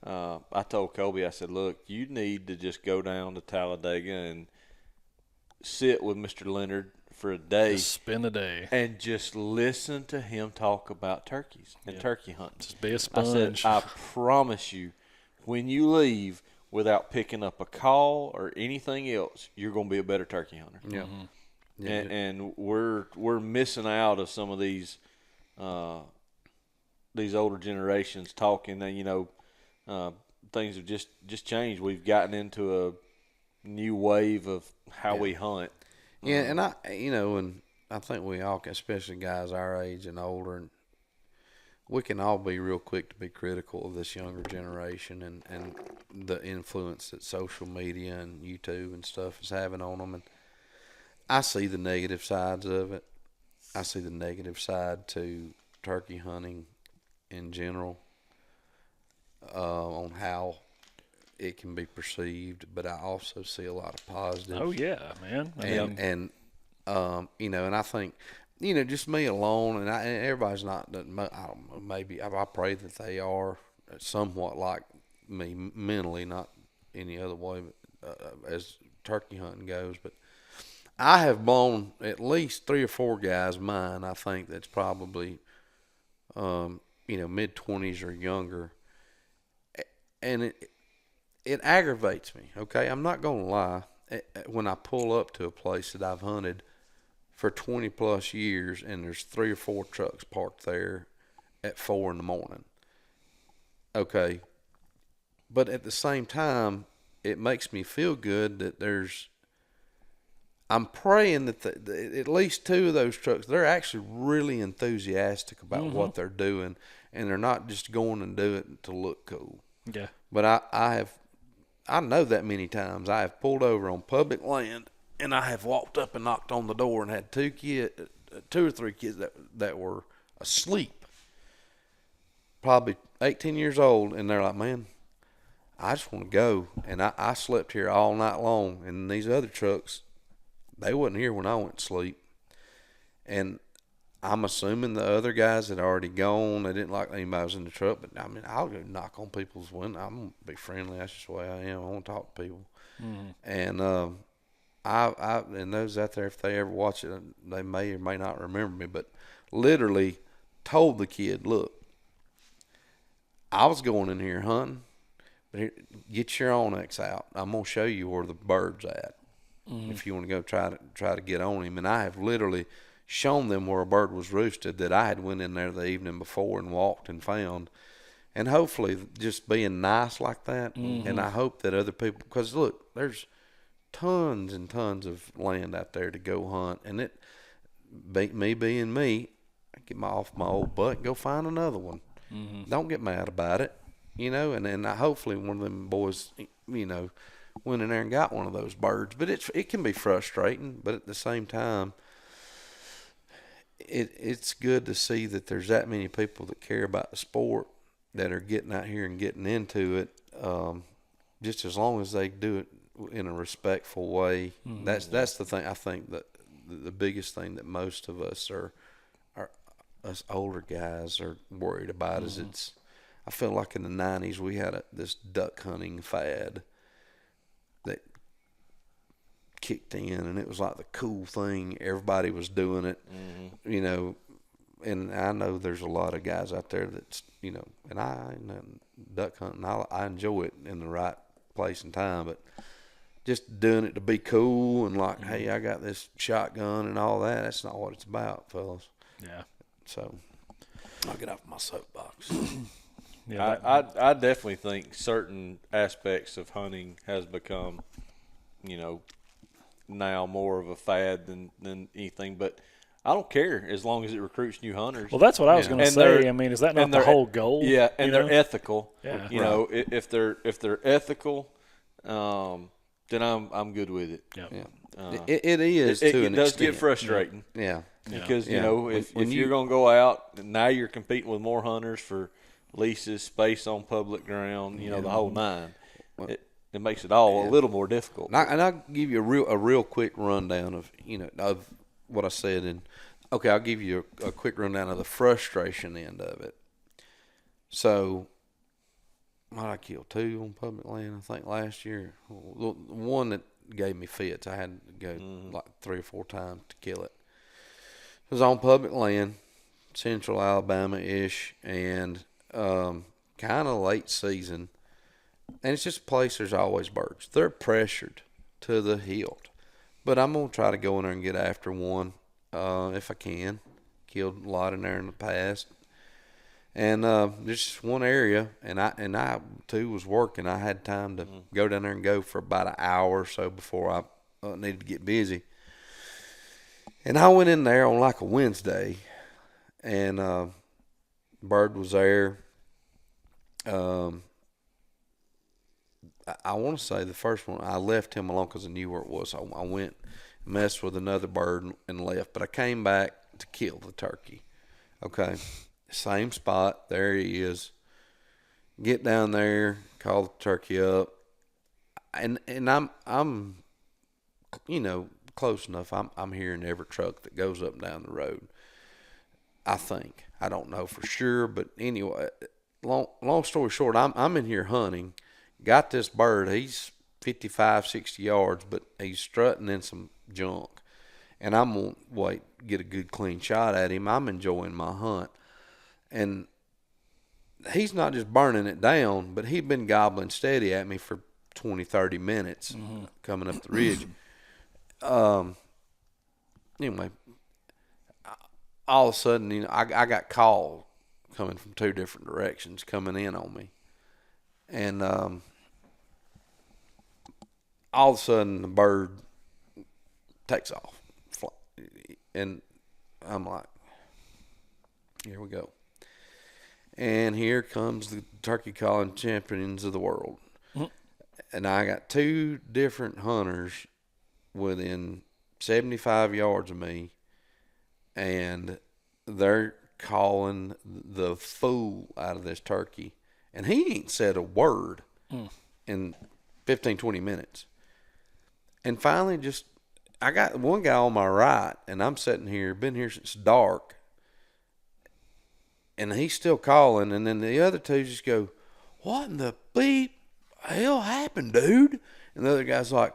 I told Kobe, I said, look, you need to just go down to Talladega and sit with Mr. Leonard for a day. Just spend a day. And just listen to him talk about turkeys and turkey hunting. Just be a sponge. I said, I promise you, when you leave without picking up a call or anything else, you're going to be a better turkey hunter. Yeah. Mm-hmm. Yeah. And we're missing out of some of these older generations talking. And, you know, things have just changed. We've gotten into a new wave of how we hunt. Yeah, and I think we all, especially guys our age and older, and we can all be real quick to be critical of this younger generation and the influence that social media and YouTube and stuff is having on them. And I see the negative sides of it. I see the negative side to turkey hunting in general, on how it can be perceived, but I also see a lot of positives. Oh yeah, man. And you know, and I think, you know, just me alone, and everybody's not. I don't know. Maybe I pray that they are somewhat like me mentally, not any other way, but as turkey hunting goes. But I have blown at least 3 or 4 guys mine. I think that's probably, you know, mid-20s or younger, and it aggravates me. Okay, I'm not gonna lie. When I pull up to a place that I've hunted for 20 plus years, and there's 3 or 4 trucks parked there at 4 in the morning. Okay, but at the same time, it makes me feel good that I'm praying that at least 2 of those trucks, they're actually really enthusiastic about what they're doing, and they're not just going and do it to look cool. Yeah. But I know that many times I have pulled over on public land, and I have walked up and knocked on the door and had 2 or 3 kids that were asleep, probably 18 years old, and they're like, man, I just want to go. And I slept here all night long, and these other trucks, they wasn't here when I went to sleep. And I'm assuming the other guys had already gone. They didn't like anybody was in the truck. But, I mean, I'll go knock on people's window. I'm going to be friendly. That's just the way I am. I want to talk to people. And and those out there, if they ever watch it, they may or may not remember me. But literally told the kid, look, I was going in here hunting. But here, get your Onyx out. I'm going to show you where the bird's at. If you want to go try to get on him. And I have literally shown them where a bird was roosted that I had went in there the evening before and walked and found. And hopefully just being nice like that. And I hope that other people, because look, there's tons and tons of land out there to go hunt. And me being me, I get off my old butt and go find another one. Don't get mad about it, you know. And then hopefully one of them boys, you know, went in there and got one of those birds. But it can be frustrating. But at the same time, it's good to see that there's that many people that care about the sport that are getting out here and getting into it. Just as long as they do it in a respectful way. That's the thing. I think that the biggest thing that most of us are us older guys are worried about is I feel like in the 90s we had this duck hunting fad that kicked in, and it was like the cool thing. Everybody was doing it, you know. And I know there's a lot of guys out there that's, you know, and duck hunting, I enjoy it in the right place and time, but just doing it to be cool and like, hey, I got this shotgun and all that, that's not what it's about, fellas. Yeah. So I'll get off my soapbox. Yeah. I definitely think certain aspects of hunting has become, you know, now more of a fad than anything, but I don't care as long as it recruits new hunters. Well, that's what I was going to say. I mean, is that not the whole goal? Yeah, and they're ethical. Yeah. You know, if they're ethical, then I'm good with it. Yeah. It is to an extent. It does get frustrating. Yeah. Because, you know, if you're going to go out, now you're competing with more hunters for leases, space on public ground, you know, the whole nine. It makes it all a little more difficult. And I'll give you a real quick rundown of, you know, of what I said. And okay, I'll give you a quick rundown of the frustration end of it. So, I killed 2 on public land, I think, last year. The one that gave me fits, I had to go like 3 or 4 times to kill it. It was on public land, central Alabama-ish, and kind of late season. And it's just a place there's always birds. They're pressured to the hilt. But I'm going to try to go in there and get after one if I can. Killed a lot in there in the past. And just one area, and I too was working. I had time to go down there and go for about an hour or so before I needed to get busy. And I went in there on like a Wednesday, and bird was there. I want to say the first one, I left him alone because I knew where it was. So I went, messed with another bird and left. But I came back to kill the turkey. Okay, same spot. There he is. Get down there, call the turkey up, and I'm close enough. I'm hearing every truck that goes up and down the road. I think, I don't know for sure, but anyway, long story short, I'm in here hunting. Got this bird. He's 55, 60 yards, but he's strutting in some junk, and I'm gonna get a good clean shot at him. I'm enjoying my hunt, and he's not just burning it down, but he'd been gobbling steady at me for 20, 30 minutes coming up the ridge. Anyway, all of a sudden, I got called coming from two different directions coming in on me. And all of a sudden, the bird takes off. And I'm like, here we go. And here comes the turkey calling champions of the world. Mm-hmm. And I got two different hunters within 75 yards of me, and they're calling the fool out of this turkey. And he ain't said a word in 15, 20 minutes. And finally, I got one guy on my right, and I'm sitting here, been here since dark, and he's still calling, and then the other two just go, what in the bleep hell happened, dude? And the other guy's like,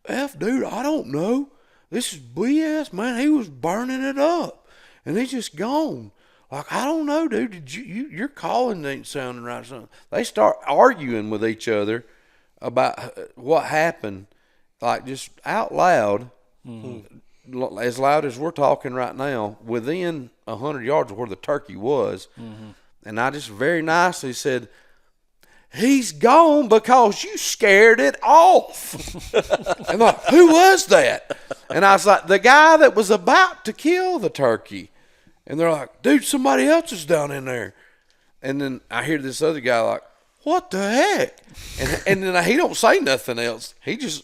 dude, I don't know. This is BS, man. He was burning it up, and he's just gone. Like, I don't know, dude. Did your calling ain't sounding right or something. They start arguing with each other about what happened, like just out loud, as loud as we're talking right now, within 100 yards of where the turkey was. Mm-hmm. And I just very nicely said, he's gone because you scared it off. And like, who was that? And I was like, the guy that was about to kill the turkey. And they're like, dude, somebody else is down in there. And then I hear this other guy like, what the heck? And then he don't say nothing else.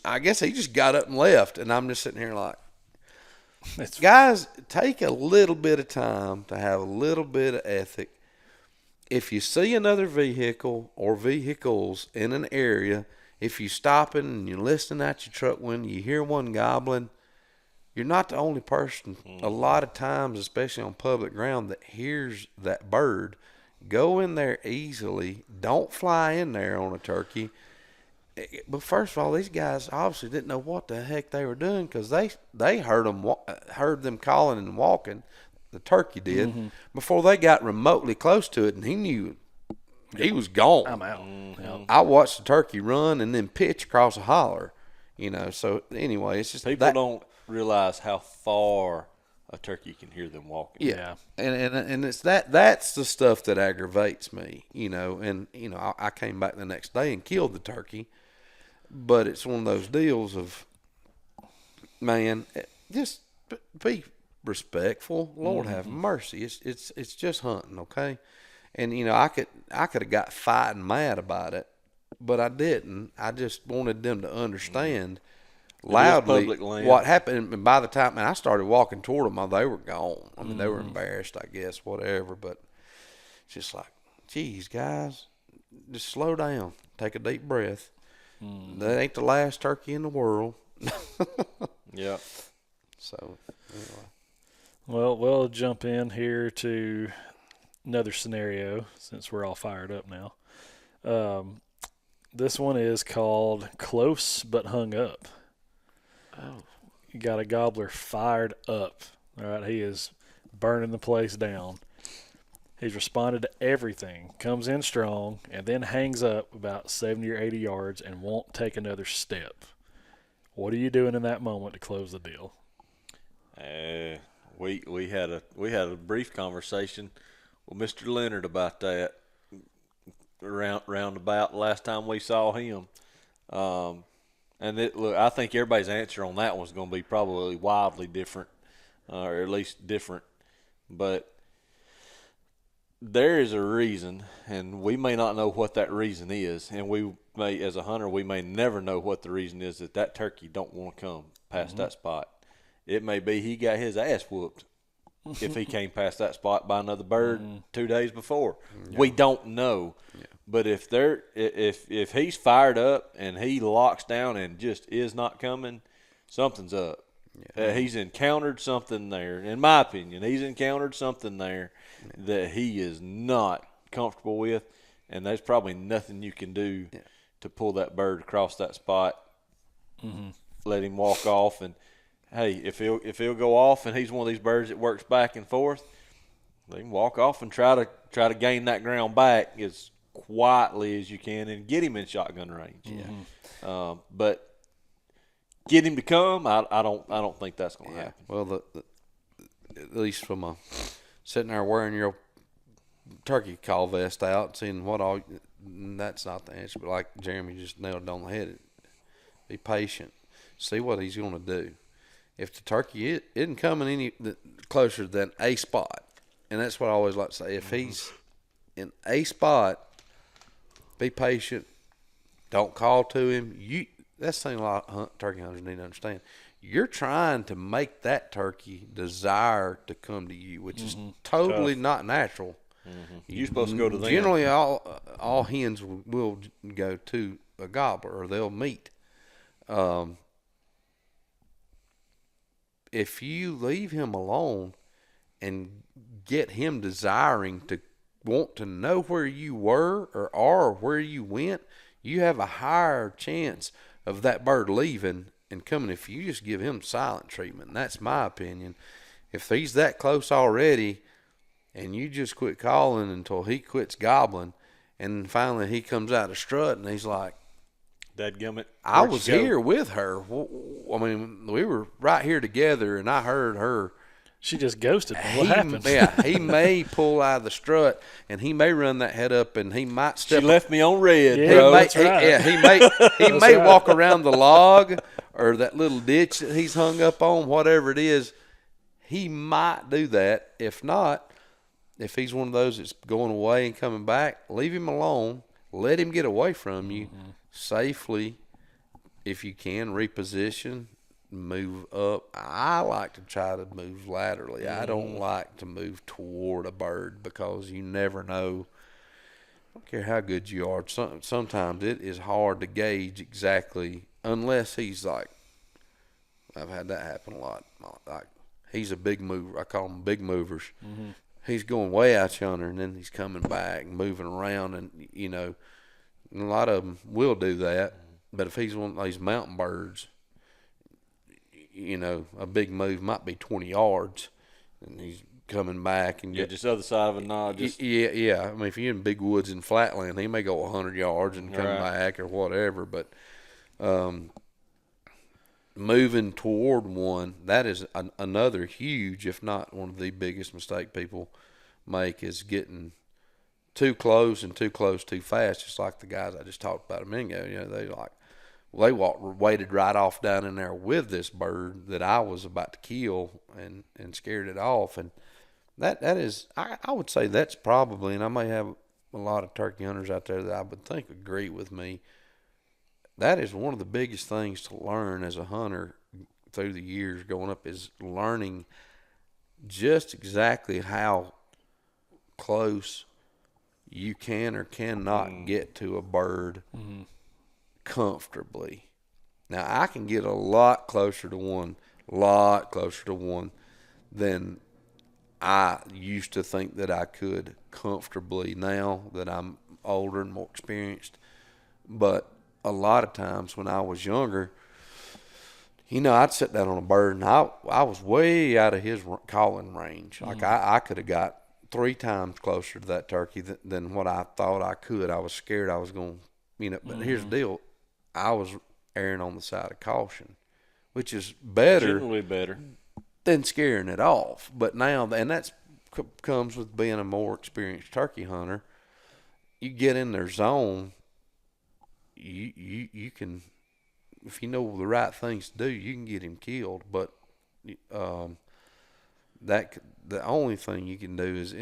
I guess he just got up and left. And I'm just sitting here like, guys, take a little bit of time to have a little bit of ethic. If you see another vehicle or vehicles in an area, if you stopping and you're listening at your truck window, you hear one gobbling, you're not the only person. A lot of times, especially on public ground, that hears that bird. Go in there easily. Don't fly in there on a turkey. But first of all, these guys obviously didn't know what the heck they were doing because they heard them calling and walking. The turkey did before they got remotely close to it, and he knew he was gone. I'm out. Mm-hmm. I watched the turkey run and then pitch across a holler. So anyway, it's just people don't realize how far a turkey can hear them walking. Yeah. And it's that's the stuff that aggravates me. I came back the next day and killed the turkey, but it's one of those deals of, man, just be respectful. Lord have mercy. It's just hunting, okay? And I could have got fighting mad about it, but I didn't. I just wanted them to understand loudly what happened. And by the time I started walking toward them, they were gone. I mean, they were embarrassed, I guess, whatever. But it's just like, geez, guys, just slow down, take a deep breath. That ain't the last turkey in the world. Yeah. So anyway. Well, we'll jump in here to another scenario since we're all fired up now. This one is called Close But Hung Up. Oh. You got a gobbler fired up. All right, he is burning the place down. He's responded to everything, comes in strong, and then hangs up about 70 or 80 yards and won't take another step. What are you doing in that moment to close the deal? We had a brief conversation with Mr. Leonard about that round about last time we saw him. Look, I think everybody's answer on that one's going to be probably wildly different, or at least different. But there is a reason, and we may not know what that reason is, and we may, as a hunter, we may never know what the reason is that turkey don't want to come past that spot. It may be he got his ass whooped if he came past that spot by another bird 2 days before. Yeah. We don't know. Yeah. But if he's fired up and he locks down and just is not coming, something's up. Yeah. He's encountered something there. In my opinion, he's encountered something there that he is not comfortable with, and there's probably nothing you can do to pull that bird across that spot. Let him walk off, and hey, if he'll go off and he's one of these birds that works back and forth, they can walk off and try to gain that ground back as quietly as you can and get him in shotgun range. Yeah. But get him to come, I don't think that's going to happen. Well, at least from sitting there wearing your turkey call vest out, seeing what all, that's not the answer. But like Jeremy just nailed it on the head, be patient, see what he's going to do. If the turkey isn't coming any closer than a spot, and that's what I always like to say, if he's in a spot, be patient, don't call to him. That's the thing a lot of turkey hunters need to understand. You're trying to make that turkey desire to come to you, which is totally not natural. You're supposed to go to them. Generally, all hens will go to a gobbler, or they'll meet. If you leave him alone and get him desiring to want to know where you were or are or where you went, you have a higher chance of that bird leaving and coming if you just give him silent treatment. And that's my opinion. If he's that close already and you just quit calling until he quits gobbling, and finally he comes out of strut and he's like, dadgummit, I was here with her. I mean, we were right here together, and I heard her. She just ghosted me. What happened? Yeah, he may pull out of the strut, and he may run that head up, and he might step. She left me on red, yeah, bro. That's right. He may walk around the log or that little ditch that he's hung up on, whatever it is. He might do that. If not, if he's one of those that's going away and coming back, leave him alone. Let him get away from you safely, if you can. Reposition. Move up. I like to try to move laterally. I don't like to move toward a bird because you never know. I don't care how good you are. Sometimes it is hard to gauge exactly, unless he's like, I've had that happen a lot. Like, he's a big mover. I call them big movers. He's going way out yonder, and then he's coming back and moving around, and a lot of them will do that. But if he's one of these mountain birds, a big move might be 20 yards, and he's coming back and just other side of a nod. Yeah. I mean, if you're in big woods and flatland, he may go 100 yards and come back or whatever. But moving toward one, that is another huge, if not one of the biggest mistake people make, is getting too close and too close too fast. Just like the guys I just talked about a minute ago. They waited right off down in there with this bird that I was about to kill and scared it off. And that is, I would say that's probably, and I may have a lot of turkey hunters out there that I would think agree with me, that is one of the biggest things to learn as a hunter through the years growing up, is learning just exactly how close you can or cannot get to a bird comfortably. Now, I can get a lot closer to one than I used to think that I could comfortably now that I'm older and more experienced. But a lot of times when I was younger, I'd sit down on a bird and I was way out of his calling range. Like I could have got 3 times closer to that turkey than what I thought I could. I was scared I was going, but here's the deal. I was erring on the side of caution, which is Generally better than scaring it off. But now, and that comes with being a more experienced turkey hunter, you get in their zone, you can, if you know the right things to do, you can get him killed. But the only thing you can do is,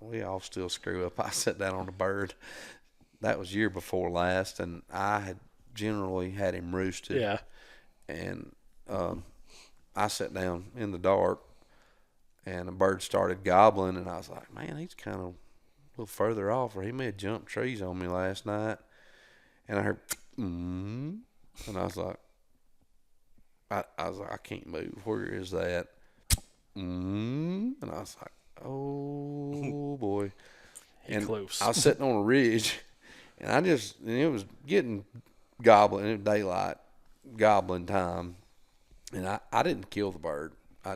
we all still screw up. I sat down on a bird. That was year before last, and I had generally had him roosted. Yeah. and I sat down in the dark, and a bird started gobbling, and I was like, man, he's kind of a little further off, or he may have jumped trees on me last night. And I heard, and I was like, I can't move. Where is that? And I was like, oh boy. And close. I was sitting on a ridge, and it was getting gobbling, it was daylight, gobbling time. And I didn't kill the bird. I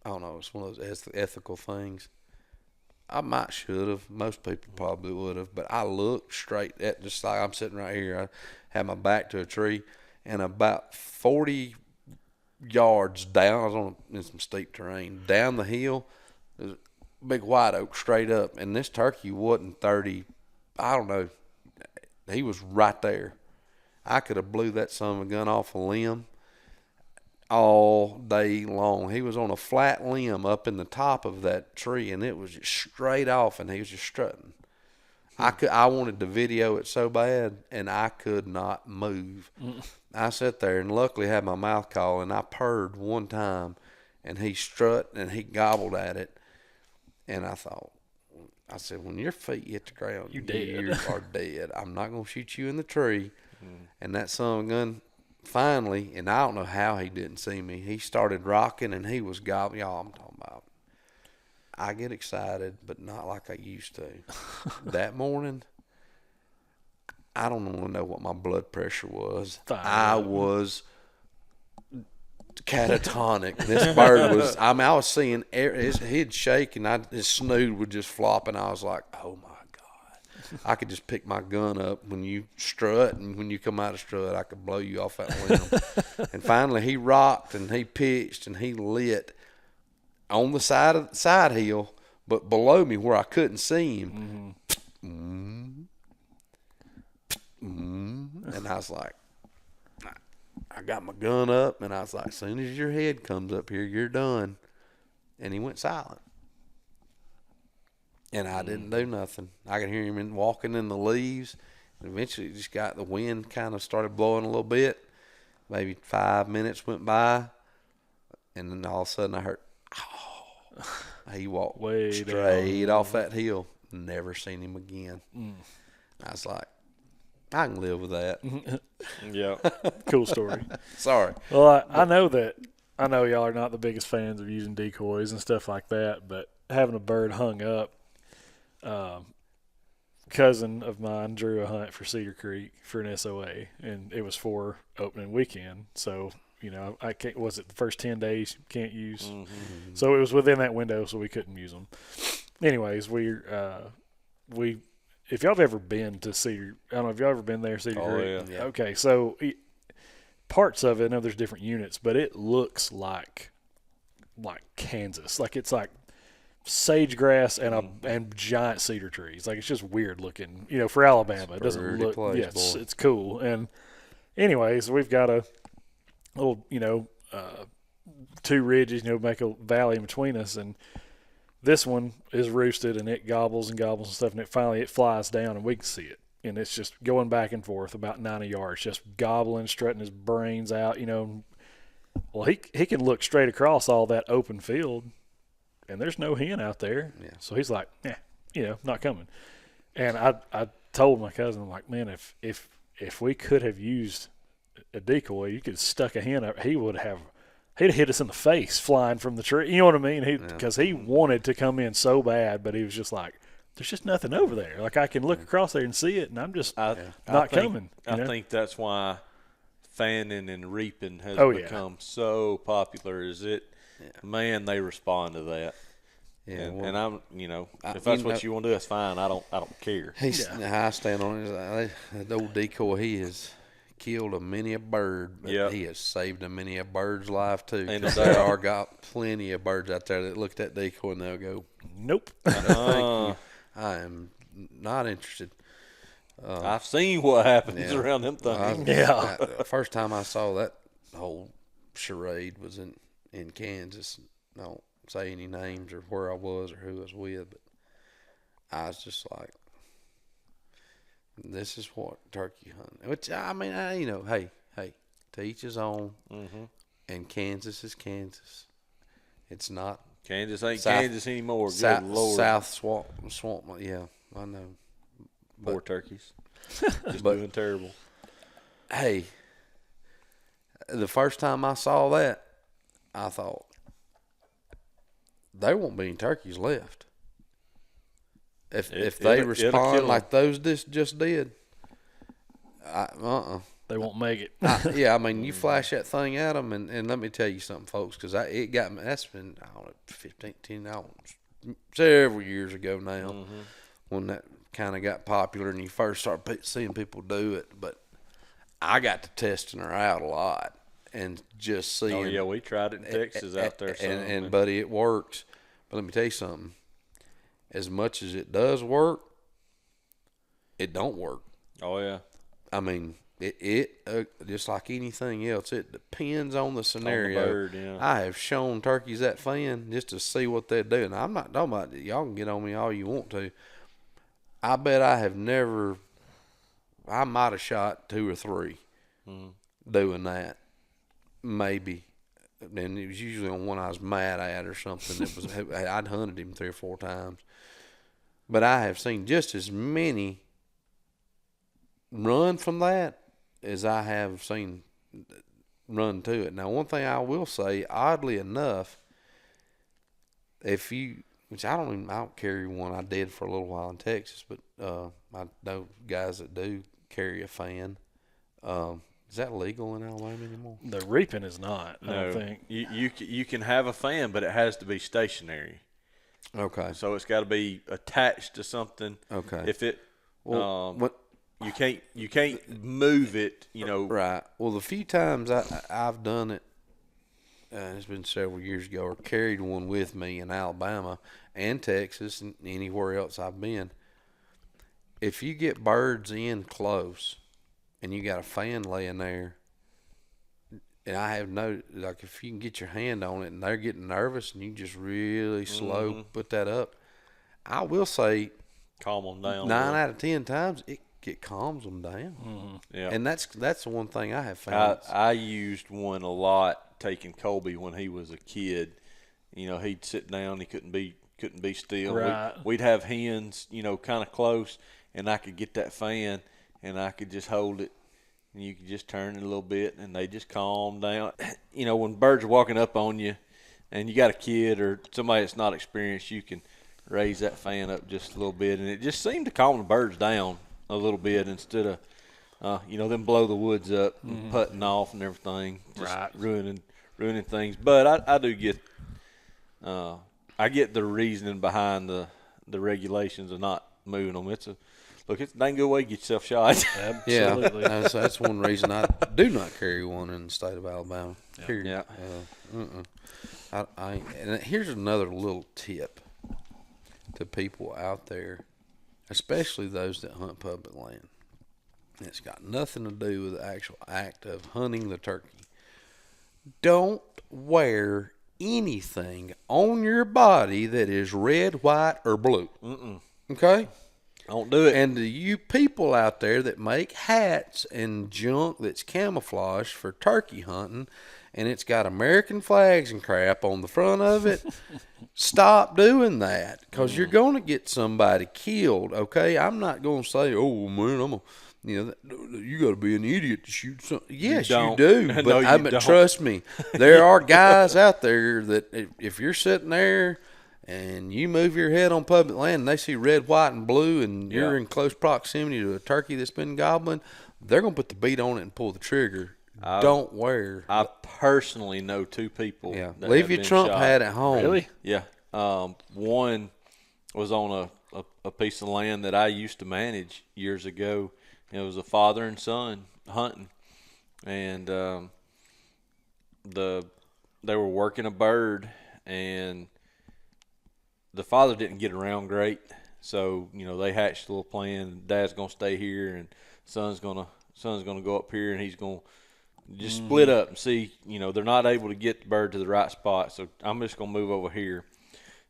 don't know. It's one of those ethical things. I might should have. Most people probably would have. But I looked straight at, just like I'm sitting right here. I had my back to a tree, and about 40 yards down, I was in some steep terrain. Down the hill, there's a big white oak straight up, and this turkey wasn't 30. I don't know. He was right there. I could have blew that son of a gun off a limb all day long. He was on a flat limb up in the top of that tree, and it was just straight off, and he was just strutting. I wanted to video it so bad, and I could not move. I sat there and luckily had my mouth call, and I purred one time, and he strut and he gobbled at it, and I said, when your feet hit the ground, you are dead. I'm not gonna shoot you in the tree. And that son of a gun, finally, and I don't know how he didn't see me, he started rocking and he was gobbling. Y'all, I'm talking about, I get excited, but not like I used to. That morning, I don't want to know what my blood pressure was. I was catatonic. This bird was, I was seeing he'd shake, and his snoot would just flop, and I was like, oh my God. I could just pick my gun up when you strut, and when you come out of strut, I could blow you off that limb. And finally, he rocked, and he pitched, and he lit on the side hill, but below me where I couldn't see him. And I was like, I got my gun up, and I was like, as soon as your head comes up here, you're done. And he went silent. And I didn't do nothing. I could hear him walking in the leaves. And eventually, just got the wind kind of started blowing a little bit. Maybe 5 minutes went by. And then all of a sudden, I heard, oh. He walked straight off that hill. Never seen him again. I was like, I can live with that. Yeah. Cool story. Sorry. Well, I know y'all are not the biggest fans of using decoys and stuff like that, but having a bird hung up, cousin of mine drew a hunt for Cedar Creek for an SOA, and it was for opening weekend. So, I can't, was it the first 10 days you can't use? So it was within that window, so we couldn't use them. Anyways, if y'all have ever been to Cedar, I don't know if y'all ever been there, Cedar Creek. Yeah. Okay, so parts of it, I know there's different units, but it looks like Kansas. Like it's like sage grass and giant cedar trees. Like it's just weird looking, for Alabama. It doesn't look. Yes, it's cool. And anyways, we've got a little, two ridges, make a valley in between us, and this one is roosted, and it gobbles and gobbles and stuff, and it flies down, and we can see it. And it's just going back and forth about 90 yards, just gobbling, strutting his brains out, Well, he can look straight across all that open field, and there's no hen out there. Yeah. So he's like, not coming. And I told my cousin, I'm like, man, if we could have used a decoy, you could have stuck a hen up, he'd have hit us in the face flying from the tree. You know what I mean? Because he wanted to come in so bad, but he was just like, there's just nothing over there. Like I can look across there and see it, and I'm just not coming. I think that's why fanning and reaping has become so popular. Man, they respond to that. Yeah, and I'm, if that's what you want to do, that's fine. I don't care. I stand on it. That old decoy, he has killed many a bird, but he has saved many a bird's life too. And there are got plenty of birds out there that look at that decoy and they'll go, nope. Thank you. I am not interested. I've seen what happens around them things. The first time I saw that whole charade was in Kansas. I won't say any names or where I was or who I was with, but I was just like, this is what turkey hunting. Which I mean, hey, To each his own. Mm-hmm. And Kansas is Kansas. It's not. Kansas ain't Kansas anymore. Good Lord. South swamp. Yeah, I know. Poor turkeys. Just doing terrible. Hey, the first time I saw that, I thought, there won't be any turkeys left. If they respond like those just did, They won't make it. Yeah, I mean, you flash that thing at them, and let me tell you something, folks, because it got me. That's been, I don't know, 15, several years ago now, when that kind of got popular and you first start seeing people do it. But I got to testing her out a lot and just seeing. Oh, yeah, we tried it in Texas out there. And buddy, it works. But let me tell you something. As much as it does work, it don't work. Oh, yeah. I mean, it just like anything else, it depends on the scenario. On the bird, yeah. I have shown turkeys that fan just to see what they do. And I'm not talking about, y'all can get on me all you want to. I bet I might have shot 2 or 3 doing that, maybe. And it was usually on one I was mad at or something. I'd hunted him 3 or 4 times. But I have seen just as many run from that as I have seen run to it. Now, one thing I will say, oddly enough, which I don't carry one. I did for a little while in Texas, but I know guys that do carry a fan. Is that legal in Alabama anymore? The reaping is not. No, I don't think. You can have a fan, but it has to be stationary. Okay. So it's got to be attached to something. Okay. If it, you can't move it. Right. Well, the few times I've done it, it's been several years ago, or carried one with me in Alabama and Texas and anywhere else I've been. If you get birds in close and you got a fan laying there, and I have like if you can get your hand on it and they're getting nervous and you just really slow put that up, I will say calm them down. 9 out of 10 times it calms them down. Mm-hmm. Yeah. And that's the one thing I have found. I used one a lot taking Colby when he was a kid. He'd sit down, he couldn't be still. Right. We'd have hens, kind of close, and I could get that fan and I could just hold it. And you could just turn it a little bit, and they just calm down. When birds are walking up on you, and you got a kid or somebody that's not experienced, you can raise that fan up just a little bit, and it just seemed to calm the birds down a little bit instead of, them blow the woods up and putting off and everything, just ruining things. But I do get, I get the reasoning behind the regulations of not moving them. It's a dang good way to get yourself shot. Absolutely. Yeah, that's one reason I do not carry one in the state of Alabama. Period. Yeah. And here's another little tip to people out there, especially those that hunt public land. It's got nothing to do with the actual act of hunting the turkey. Don't wear anything on your body that is red, white, or blue. Okay? Don't do it. And to you people out there that make hats and junk that's camouflage for turkey hunting, and it's got American flags and crap on the front of it, stop doing that, because you're going to get somebody killed, okay? I'm not going to say, oh, man, you got to be an idiot to shoot something. Yes, you do. But, No, you don't. Trust me, there are guys out there that if you're sitting there and you move your head on public land and they see red, white, and blue and you're in close proximity to a turkey that's been gobbling, they're going to put the beat on it and pull the trigger. Don't wear. I personally know 2 people. Yeah. That Leave have your been Trump shot. hat at home. Really? Yeah. One was on a piece of land that I used to manage years ago. It was a father and son hunting, and they were working a bird, and the father didn't get around great, so they hatched a little plan. Dad's gonna stay here, and son's gonna go up here, and he's gonna just split up and see. They're not able to get the bird to the right spot, so I'm just gonna move over here.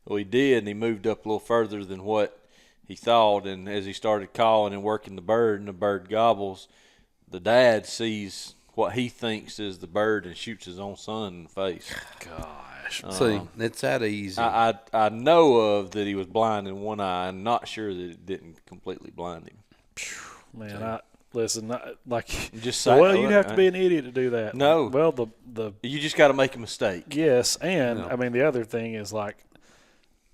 Well, he did, and he moved up a little further than what he thought, and as he started calling and working the bird, and the bird gobbles, the dad sees what he thinks is the bird and shoots his own son in the face. Gosh. See, it's that easy. I know of that he was blind in one eye. I'm not sure that it didn't completely blind him. Man, like, Just say, well, you'd have to be an idiot to do that. No. Well, the You just got to make a mistake. yes, and No. I mean the other thing is like,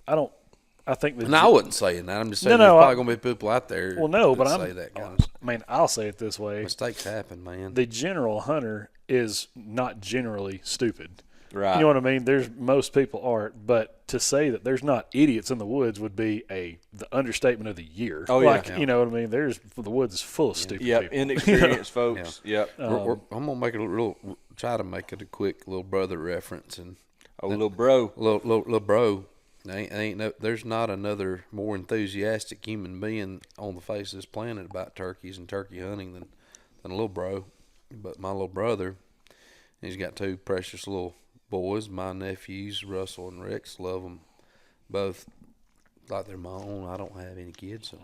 I think that. And I wasn't saying that. I'm just saying No, there's I- probably going to be people out there Well, no, that but say that kind of I mean, I'll say it this way: mistakes happen, man. the general hunter is not generally stupid. Right. You know what I mean? There's most people aren't, but to say that there's not idiots in the woods would be the understatement of the year. Oh, yeah. Like, you know what I mean? The woods is full of stupid Yep. people. Inexperienced folks. Yep. I'm gonna make it try to make it a quick little brother reference and A little bro. little bro. There's not another more enthusiastic human being on the face of this planet about turkeys and turkey hunting than a little bro. But my little brother, he's got two precious little boys, my nephews, Russell and Rex. Love them both like they're my own. I don't have any kids, so.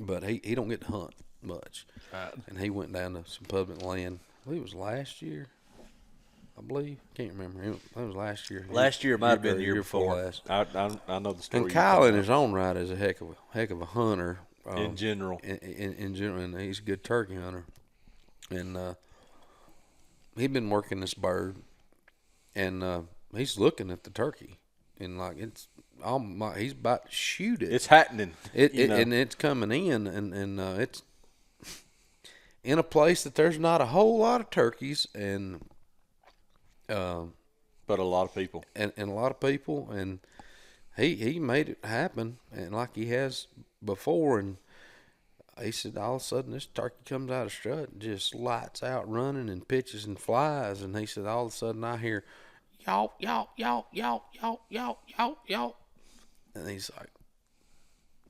But he don't get to hunt much. Right. And he went down to some public land. I believe it was last year. I believe. Can't remember. It was last year. Last year might have been the year before before. last. I know the story. And you're Kyle, talking in his own right, is a heck of a hunter. about. In general. In general, and he's a good turkey hunter. And he'd been working this bird, and he's looking at the turkey, and like he's about to shoot it. It's happening. And it's coming in, and it's in a place that there's not a whole lot of turkeys, and But a lot of people. and a lot of people, and he made it happen, and like he has before. And he said all of a sudden this turkey comes out of strut and just lights out running and pitches and flies. And he said all of a sudden I hear yaw yaw yaw yaw yaw yaw yaw yaw, and he's like,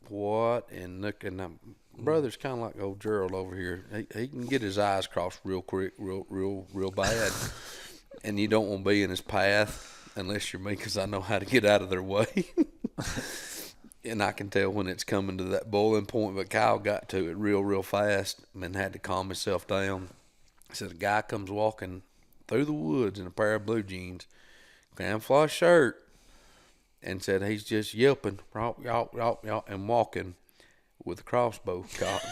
what? And look, and my brother's kind of like old Gerald over here. He can get his eyes crossed real quick, real bad. And you don't want to be in his path unless you're me, because I know how to get out of their way. And I can tell when it's coming to that boiling point. But Kyle got to it real fast and had to calm himself down. He said a guy comes walking through the woods in a pair of blue jeans, camouflage shirt, and said he's just yelping, yelp, yelp, yelp, yelp, and walking with a crossbow cocked.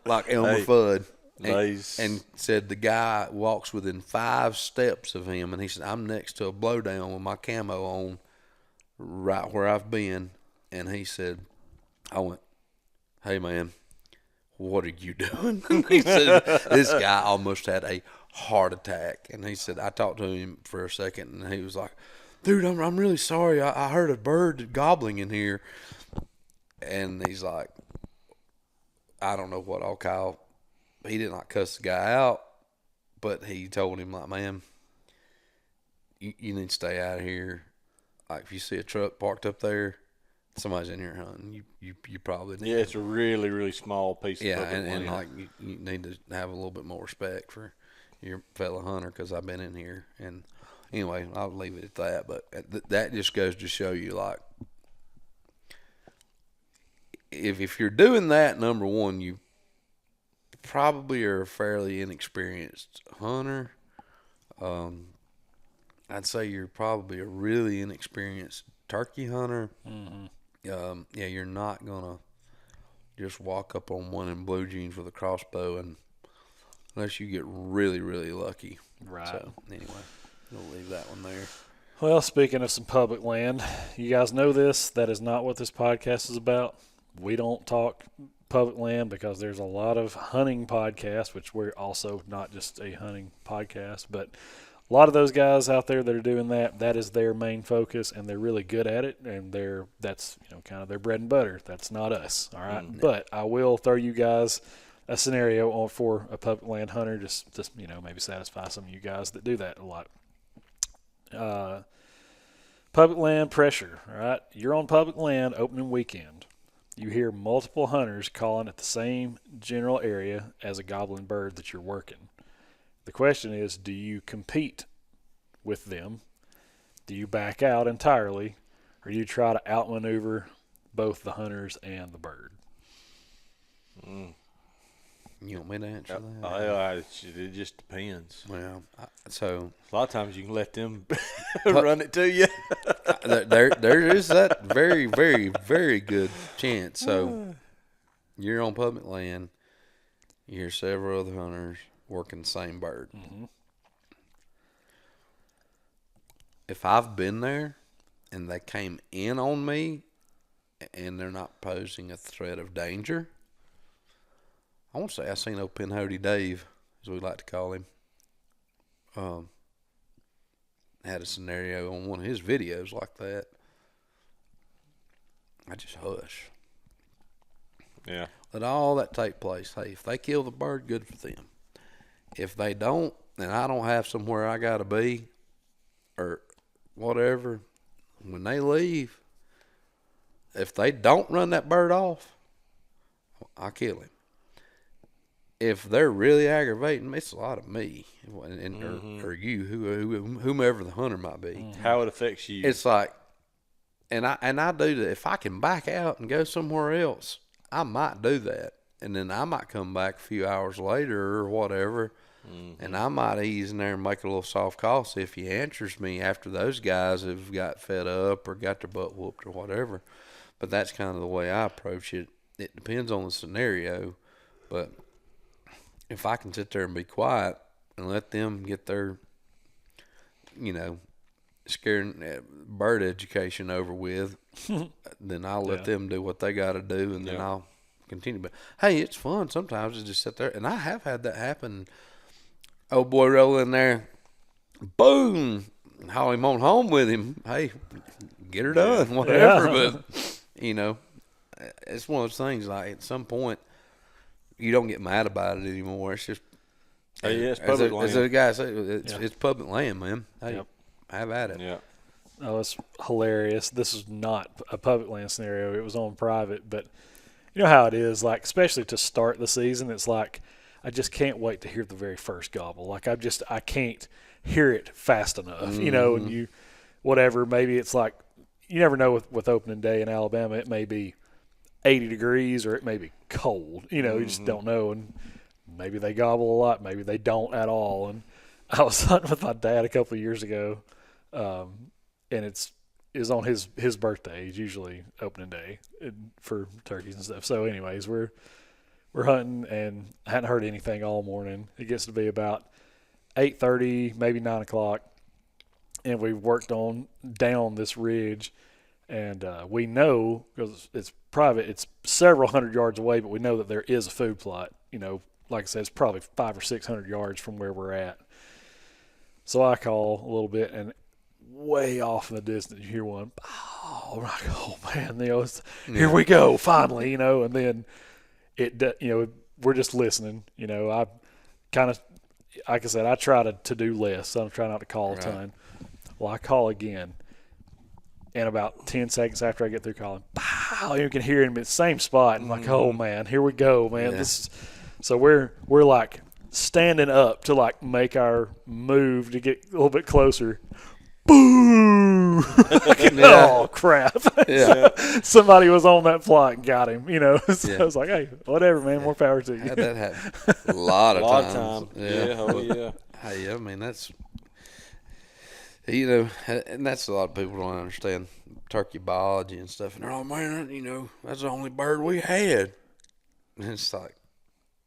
Like Elmer Fudd. Nice. And said the guy walks within 5 steps of him, and he said, I'm next to a blowdown with my camo on right where I've been. And he said, I went, hey, man, what are you doing? He said, this guy almost had a heart attack. And he said, I talked to him for a second, and he was like, dude, I'm really sorry. I heard a bird gobbling in here. And he's like, I don't know what all Kyle. He didn't like cuss the guy out, but he told him like, man, you need to stay out of here. Like if you see a truck parked up there, somebody's in here hunting. You probably need Yeah, it's a really, really small piece of public and land. like you need to have a little bit more respect for your fellow hunter, because I've been in here. And anyway, I'll leave it at that. But that just goes to show you, like, if you're doing that, number one, you probably are a fairly inexperienced hunter. I'd say you're probably a really inexperienced turkey hunter. Mm-hmm. Yeah, you're not gonna just walk up on one in blue jeans with a crossbow, and unless you get really, really lucky. Right. So anyway, we'll leave that one there. Well, speaking of some public land, you guys know this. That is not what this podcast is about. We don't talk public land because there's a lot of hunting podcasts, which we're also not just a hunting podcast, but a lot of those guys out there that are doing that is their main focus, and they're really good at it, and that's kind of their bread and butter. That's not us, all right? But I will throw you guys a scenario on for a public land hunter, just maybe satisfy some of you guys that do that a lot. Public land pressure, all right? You're on public land opening weekend. You hear multiple hunters calling at the same general area as a gobbling bird that you're working. The question is, do you compete with them? Do you back out entirely? Or do you try to outmaneuver both the hunters and the bird? You want me to answer that? It just depends. Well, so A lot of times you can let them run it to you. there is that very, very, very good chance. So you're on public land. You hear several other hunters working the same bird. Mm-hmm. If I've been there and they came in on me and they're not posing a threat of danger, I won't say I seen old Pinhody Dave, as we like to call him. Had a scenario on one of his videos like that. I just hush. Yeah. Let all that take place. Hey, if they kill the bird, good for them. If they don't, and I don't have somewhere I got to be or whatever, when they leave, if they don't run that bird off, I kill him. If they're really aggravating me, it's a lot of me or you, whomever the hunter might be. How it affects you. It's like, and I do that. If I can back out and go somewhere else, I might do that. And then I might come back a few hours later or whatever, and I might ease in there and make a little soft call, see if he answers me after those guys have got fed up or got their butt whooped or whatever. But that's kind of the way I approach it. It depends on the scenario, but if I can sit there and be quiet and let them get their, scaring bird education over with, then I'll let them do what they got to do, and then I'll continue. But hey, it's fun sometimes to just sit there, and I have had that happen. Old boy roll in there, boom, haul him on home with him. Hey, get her done, whatever. Yeah. But it's one of those things. Like at some point, you don't get mad about it anymore. It's just, it's public land. As the guy said, it's public land, man. Hey, have at it. Yeah. Oh, it's hilarious. This is not a public land scenario. It was on private, but you know how it is. Like, especially to start the season, it's like I just can't wait to hear the very first gobble. Like I can't hear it fast enough. And whatever. Maybe it's like you never know with opening day in Alabama. It may be 80 degrees or it may be cold. You just don't know. And maybe they gobble a lot. Maybe they don't at all. And I was hunting with my dad a couple of years ago, and it was on his birthday. It's usually opening day for turkeys and stuff. So, anyways, we're hunting and I hadn't heard anything all morning. It gets to be about 8:30, maybe 9 o'clock, and we've worked on down this ridge. And we know, because it's private, it's several hundred yards away, but we know that there is a food plot. Like I said, it's probably 500 or 600 yards from where we're at. So I call a little bit, and way off in the distance, you hear one. Oh, I'm like, oh man, here we go, finally, and then we're just listening. I kind of, like I said, I try to do less, so I'm trying not to call a ton. Well, I call again. And about 10 seconds after I get through calling, pow, you can hear him at the same spot. And I'm like, oh man, here we go, man. Yeah. So we're like standing up to like make our move to get a little bit closer. Boo! Oh crap! Yeah. Somebody was on that plot and got him. So I was like, hey, whatever, man. More power to you. Had that happen a lot of times. Yeah. Oh yeah. Hey, I mean that's. And that's a lot of people don't understand turkey biology and stuff. And they're, oh, man, that's the only bird we had. And it's like,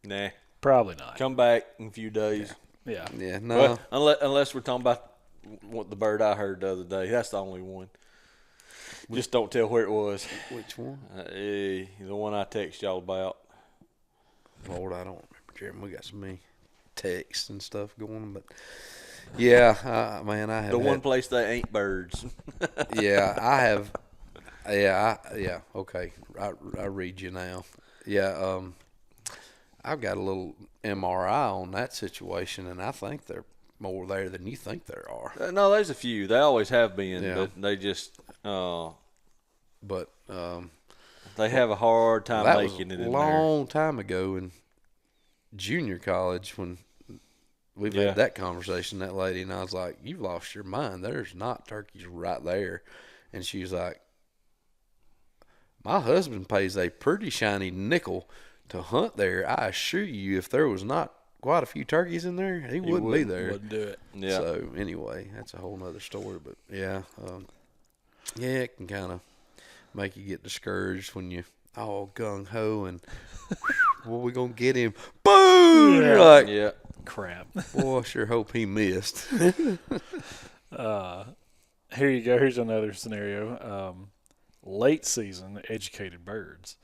nah. Probably not. Come back in a few days. Yeah. Yeah, no. Well, unless we're talking about the bird I heard the other day. That's the only one. Just don't tell where it was. Which one? The one I text y'all about. Lord, I don't remember, Jeremy. We got so many texts and stuff going, but... Yeah, man, I have the one place they ain't birds. Yeah, I have. Yeah, okay. I read you now. Yeah, I've got a little MRI on that situation, and I think they're more there than you think there are. No, there's a few. They always have been, Yeah. but they just But they have a hard time that making was it a in long time ago in junior college when we've Yeah. had that conversation, that lady, and I was like, you've lost your mind. There's not turkeys right there. And she was like, my husband pays a pretty shiny nickel to hunt there, I assure you, if there was not quite a few turkeys in there, he wouldn't be there. Wouldn't do it. Yeah. So anyway, that's a whole nother story. But yeah, it can kind of make you get discouraged when you all gung ho and well, we gonna get him. Boom! Yeah. You're like, Yeah. Crap. boy, I sure hope he missed. Here you go. Here's another scenario. Late season educated birds.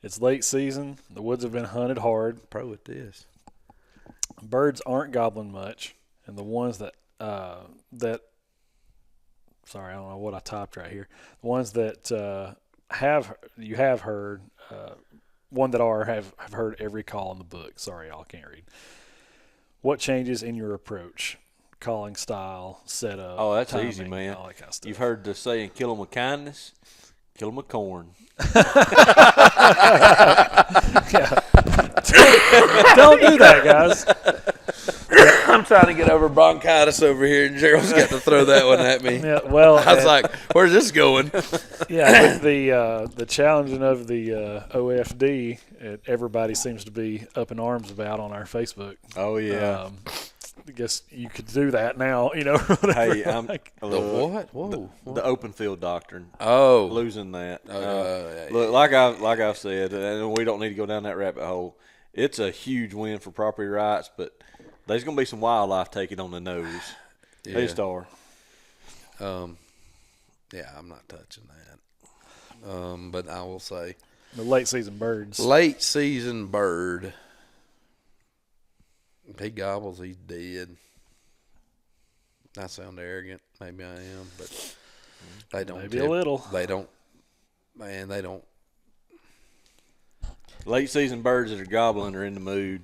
It's late season. The woods have been hunted hard. Pro at this. Birds aren't gobbling much, and the ones that sorry, I don't know what I typed right here. The ones that you have heard, one that have heard every call in the book. Sorry, y'all can't read. What changes in your approach, calling style, setup? Oh, that's timing, easy, man. All that kind of stuff. You've heard the saying, kill 'em with kindness, kill 'em with corn. Don't do that, guys. I'm trying to get over bronchitis over here, and Gerald's got to throw that one at me. Yeah, well, I was like, "Where's this going?" yeah, with the challenging of the OFD, everybody seems to be up in arms about on our Facebook. Oh, yeah. I guess you could do that now, you know. Whatever. Hey, I'm The what? Whoa. the open field doctrine. Oh. Losing that. Yeah. Look, like I've said, and we don't need to go down that rabbit hole. It's a huge win for property rights, but there's going to be some wildlife taking on the nose. Yeah. Just are. Yeah, I'm not touching that. But I will say, The late season birds. late season bird. If he gobbles, he's dead. I sound arrogant. Maybe I am, but they don't. Maybe a little. They don't. Man, they don't. Late season birds that are gobbling are in the mood.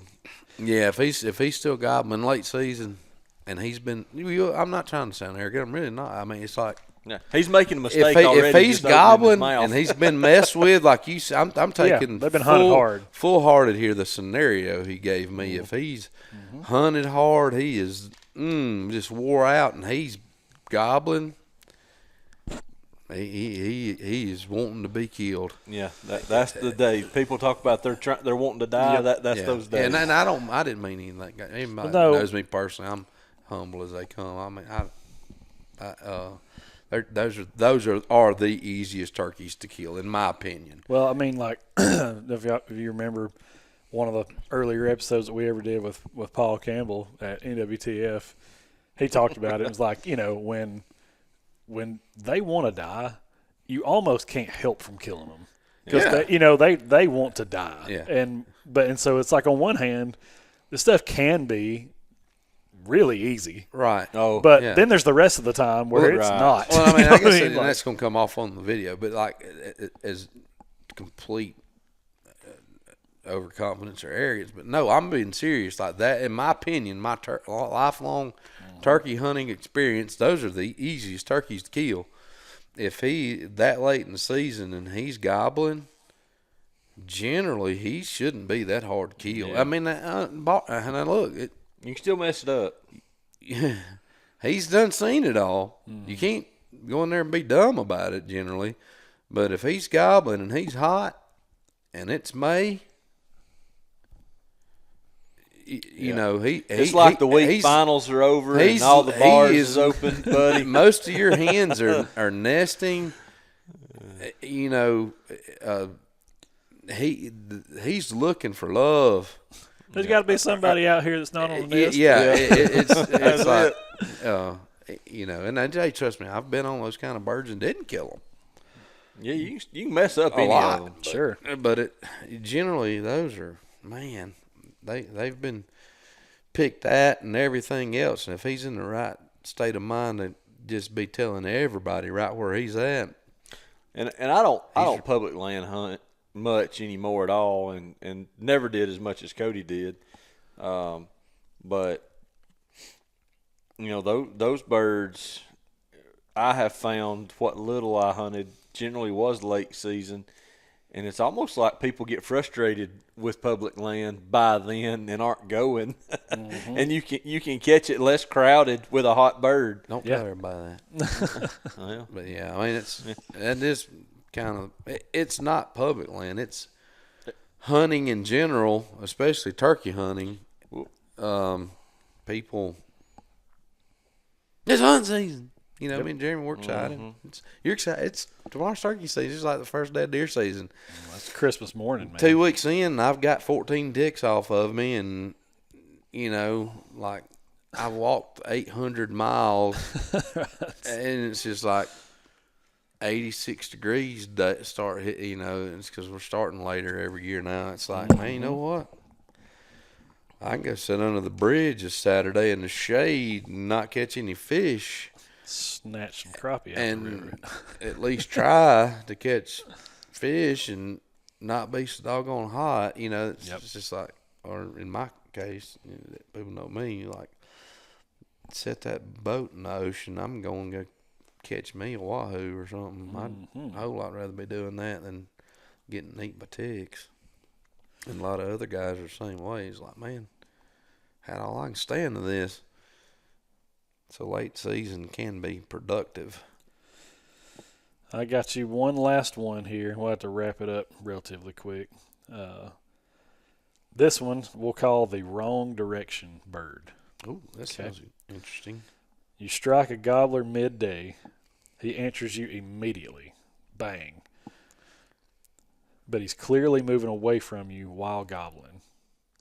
Yeah, if he's still gobbling late season, and he's been. I'm not trying to sound arrogant. I'm really not. I mean, it's like. Yeah, he's making a mistake If already. he's just opening his gobbling mouth. and he's been messed with, like you said, I'm taking they've been hunted hard. full-hearted here. The scenario he gave me, if he's hunted hard, he is just wore out, and he's gobbling. He is wanting to be killed. Yeah, that's the day. People talk about they're wanting to die. Yep. That's those days. And I didn't mean anything like that. Anybody No. knows me personally, I'm humble as they come. I mean, those are the easiest turkeys to kill, in my opinion. Well, I mean, like, if you remember one of the earlier episodes that we ever did with Paul Campbell at NWTF, he talked about it. It was like, you know, when they want to die, you almost can't help from killing them because they want to die. Yeah. And so it's like, on one hand, this stuff can be really easy. Right. Oh, But yeah. then there's the rest of the time where it's right. not. Well, I mean, You know I what guess Like, that's going to come off on the video, but like as complete overconfidence or arrogance. But no, I'm being serious. Like that, in my opinion, my lifelong turkey hunting experience, those are the easiest turkeys to kill. If he that late in the season and he's gobbling, generally he shouldn't be that hard to kill. Yeah. I mean, and look, you can still mess it up. he's done seen it all. You can't go in there and be dumb about it generally. But if he's gobbling and he's hot and it's May, you know, It's like the week finals are over and all the bars is open, buddy. Most of your hens are nesting. You know, he's looking for love. there's got to be somebody out here that's not on the nest. Yeah, it's like, you know, and hey, trust me, I've been on those kind of birds and didn't kill them. Yeah, you can mess up A any lot. of them. Sure. But generally those are, man, they've been picked at and everything else. And if he's in the right state of mind to just be telling everybody right where he's at. And I don't public land hunt much anymore at all, and never did as much as Cody did. But you know, those birds, I have found what little I hunted generally was late season, and it's almost like people get frustrated with public land by then and aren't going. And you can catch it less crowded with a hot bird. Don't tell everybody that. Well, But yeah, I mean, that is kind of, it's not public land. It's hunting in general, especially turkey hunting, people, it's hunting season. You know, me and Jeremy, we're excited. You're excited. It's tomorrow's turkey season. It's like the first day of deer season. Well, that's Christmas morning, man. 2 weeks in, I've got 14 ticks off of me, and you know, like I walked 800 miles, and it's just like 86 degrees that start hit. You know, it's because we're starting later every year now. It's like, man, you know what? I can go sit under the bridge this Saturday in the shade and not catch any fish. Snatch some crappie out and the river. at least try to catch fish and not be so doggone hot. You know, it's just like, or in my case, you know, people know me, like, set that boat in the ocean. I'm going to go catch me a wahoo or something. I'd a whole lot rather be doing that than getting eaten by ticks. And a lot of other guys are the same way. It's like, man, how all I can stand to this. So late season can be productive. I got you one last one here. We'll have to wrap it up relatively quick. This one we'll call the wrong direction bird. Oh, that sounds interesting. You strike a gobbler midday. He answers you immediately. Bang. But he's clearly moving away from you while gobbling.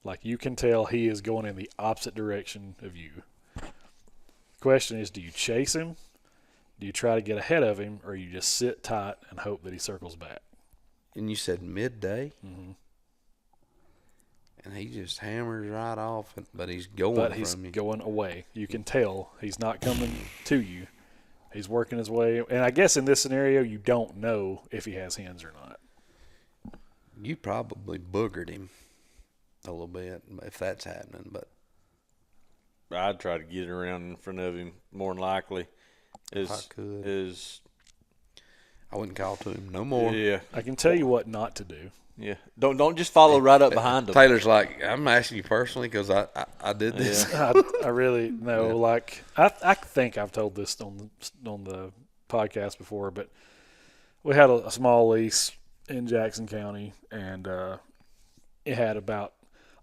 Like, you can tell he is going in the opposite direction of you. Question is, do you chase him, do you try to get ahead of him, or you just sit tight and hope that he circles back? And you said midday? Mm-hmm. And he just hammers right off, but he's going but from he's you. going away. You can tell he's not coming to you. He's working his way. And I guess in this scenario, you don't know if he has hens or not. You probably boogered him a little bit if that's happening, but I'd try to get around in front of him more than likely. I could. I wouldn't call to him no more. Yeah. I can tell you what not to do. Yeah. Don't just follow right up behind him. Taylor's like, I'm asking you personally because I did this. Yeah. I really know. Yeah. Like, I think I've told this on the podcast before, but we had a small lease in Jackson County, and it had about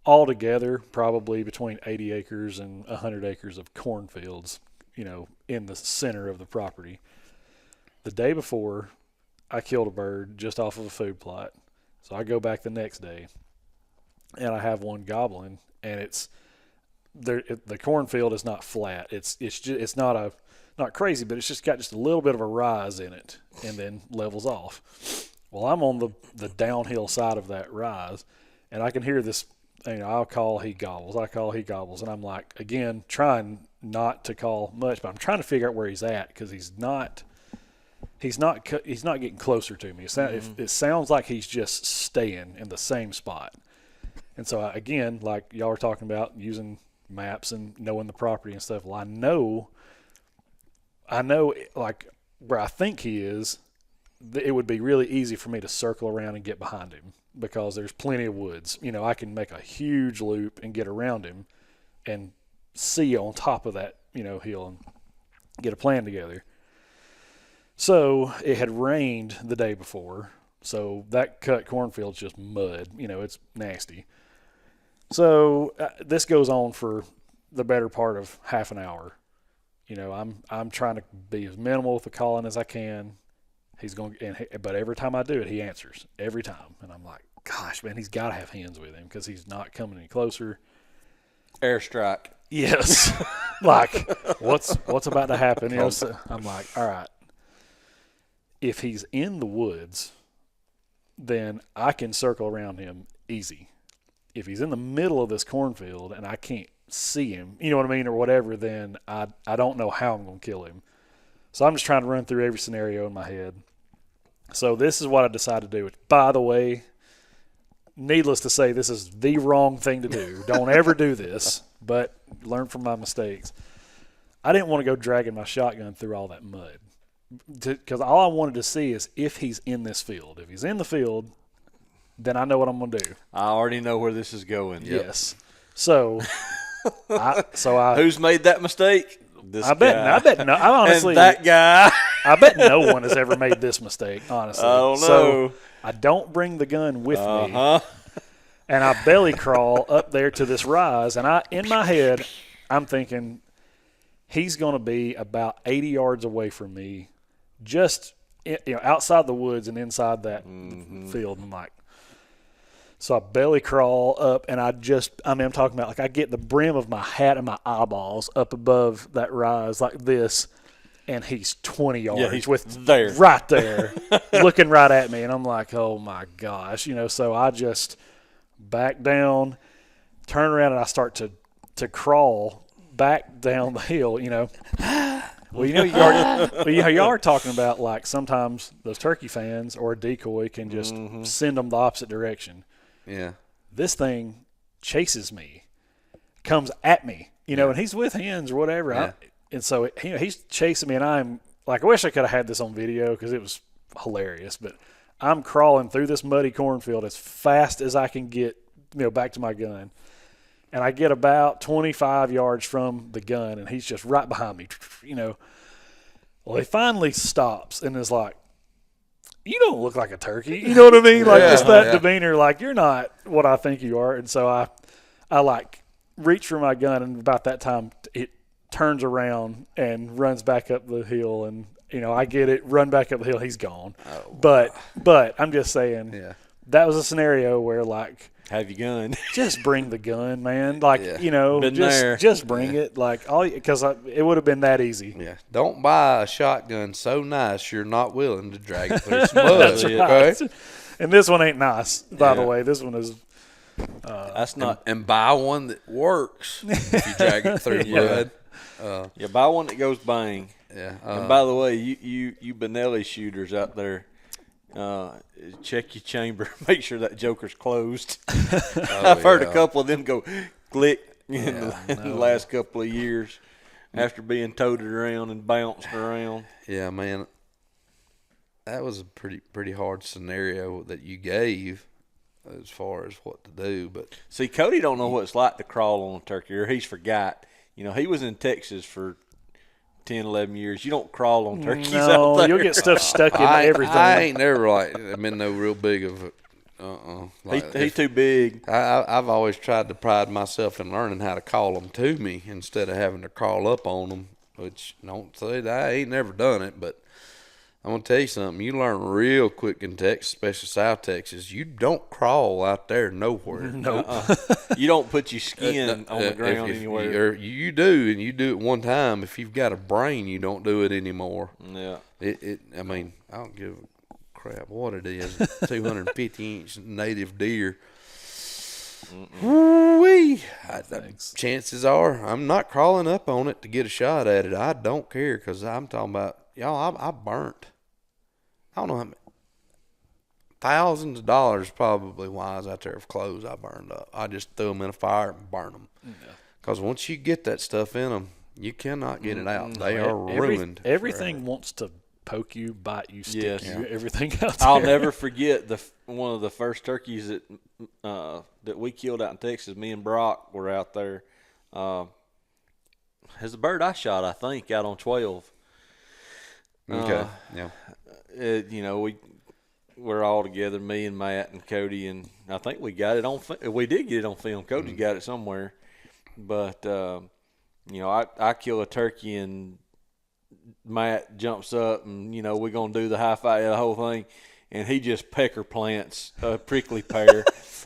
altogether probably between 80 acres and 100 acres of cornfields, you know, in the center of the property. The day before, I killed a bird just off of a food plot. So I go back the next day, and I have one gobbling, and it's there. The cornfield is not flat. It's not crazy, but it's just got just a little bit of a rise in it, and then levels off. Well, I'm on the downhill side of that rise, and I can hear this. You know, I'll call, he gobbles. I call, he gobbles, and I'm like, again, trying not to call much, but I'm trying to figure out where he's at because he's not getting closer to me. It sounds like he's just staying in the same spot. And so, again, like y'all were talking about using maps and knowing the property and stuff. Well, I know, like where I think he is, it would be really easy for me to circle around and get behind him because there's plenty of woods. You know, I can make a huge loop and get around him and see on top of that, you know, hill and get a plan together. So it had rained the day before, so that cut cornfield's just mud. You know, it's nasty. So this goes on for the better part of half an hour. You know, I'm trying to be as minimal with the calling as I can. He's going, but every time I do it, he answers every time, and I'm like, gosh, man, he's got to have hens with him because he's not coming any closer. Airstrike. Yes, like what's about to happen? You know, so I'm like, all right. If he's in the woods, then I can circle around him easy. If he's in the middle of this cornfield and I can't see him, you know what I mean, or whatever, then I don't know how I'm going to kill him. So I'm just trying to run through every scenario in my head. So this is what I decided to do. Which, by the way, needless to say, this is the wrong thing to do. Don't ever do this, but learn from my mistakes. I didn't want to go dragging my shotgun through all that mud. Because all I wanted to see is if he's in this field. If he's in the field, then I know what I'm going to do. I already know where this is going. Yes. So, who's made that mistake? This I bet no. I honestly, and that guy. I bet no one has ever made this mistake. Honestly. Oh no. So I don't bring the gun with me. And I belly crawl up there to this rise, and in my head, I'm thinking he's going to be about 80 yards away from me, just outside the woods and inside that field. And I'm like, so I belly crawl up, and I'm talking about, like, I get the brim of my hat and my eyeballs up above that rise like this, and he's 20 yards. Yeah, he's there. Right there, looking right at me. And I'm like, oh, my gosh. So I just back down, turn around, and I start to crawl back down the hill, Well, you are talking about, like, sometimes those turkey fans or a decoy can just send them the opposite direction. Yeah. This thing chases me, comes at me, and he's with hens or whatever. Yeah. And so he's chasing me, and I'm like, I wish I could have had this on video because it was hilarious. But I'm crawling through this muddy cornfield as fast as I can get, back to my gun. And I get about 25 yards from the gun, and he's just right behind me, Well, he finally stops and is like, you don't look like a turkey. You know what I mean? Like, just that demeanor, like, you're not what I think you are. And so I like, reach for my gun, and about that time it turns around and runs back up the hill. And, I get it, run back up the hill, he's gone. Oh, wow. But I'm just saying that was a scenario where, like, have your gun. Just bring the gun, man. Like, Been there. just bring it. Like, because it would have been that easy. Yeah. Don't buy a shotgun so nice you're not willing to drag it through some mud. That's right. Okay? And this one ain't nice, by the way. This one is. That's not. And buy one that works if you drag it through mud. Buy one that goes bang. Yeah. And by the way, you Benelli shooters out there, check your chamber. Make sure that joker's closed. I've heard a couple of them go click in the last couple of years after being toted around and bounced around. Yeah, man. That was a pretty hard scenario that you gave as far as what to do. But see, Cody don't know what it's like to crawl on a turkey, or he's forgot. He was in Texas for 10, 11 years. You don't crawl on turkeys out there. You'll get stuff stuck in everything. I ain't never been no real big of a. He's too big. I've always tried to pride myself in learning how to call them to me instead of having to crawl up on them. Which don't say that I ain't never done it, but I'm gonna tell you something. You learn real quick in Texas, especially South Texas. You don't crawl out there nowhere. No, you don't put your skin on the ground anywhere. You do, and you do it one time. If you've got a brain, you don't do it anymore. Yeah. I mean, I don't give a crap what it is. 250-inch native deer. Woo-wee. Chances are I'm not crawling up on it to get a shot at it. I don't care because I'm talking about, y'all, I burnt. I don't know how many. Thousands of dollars probably wise out there of clothes I burned up. I just threw them in a fire and burned them. Because once you get that stuff in them, you cannot get it out. They are ruined. Everything wants to poke you, bite you, stick you, everything out there. I'll never forget one of the first turkeys that we killed out in Texas. Me and Brock were out there. It's a bird I shot, I think, out on 12. Okay. We're all together, me and Matt and Cody, and I think we got it on. We did get it on film. Cody got it somewhere, but I kill a turkey and Matt jumps up and we're gonna do the high five, the whole thing, and he just pecker plants a prickly pear,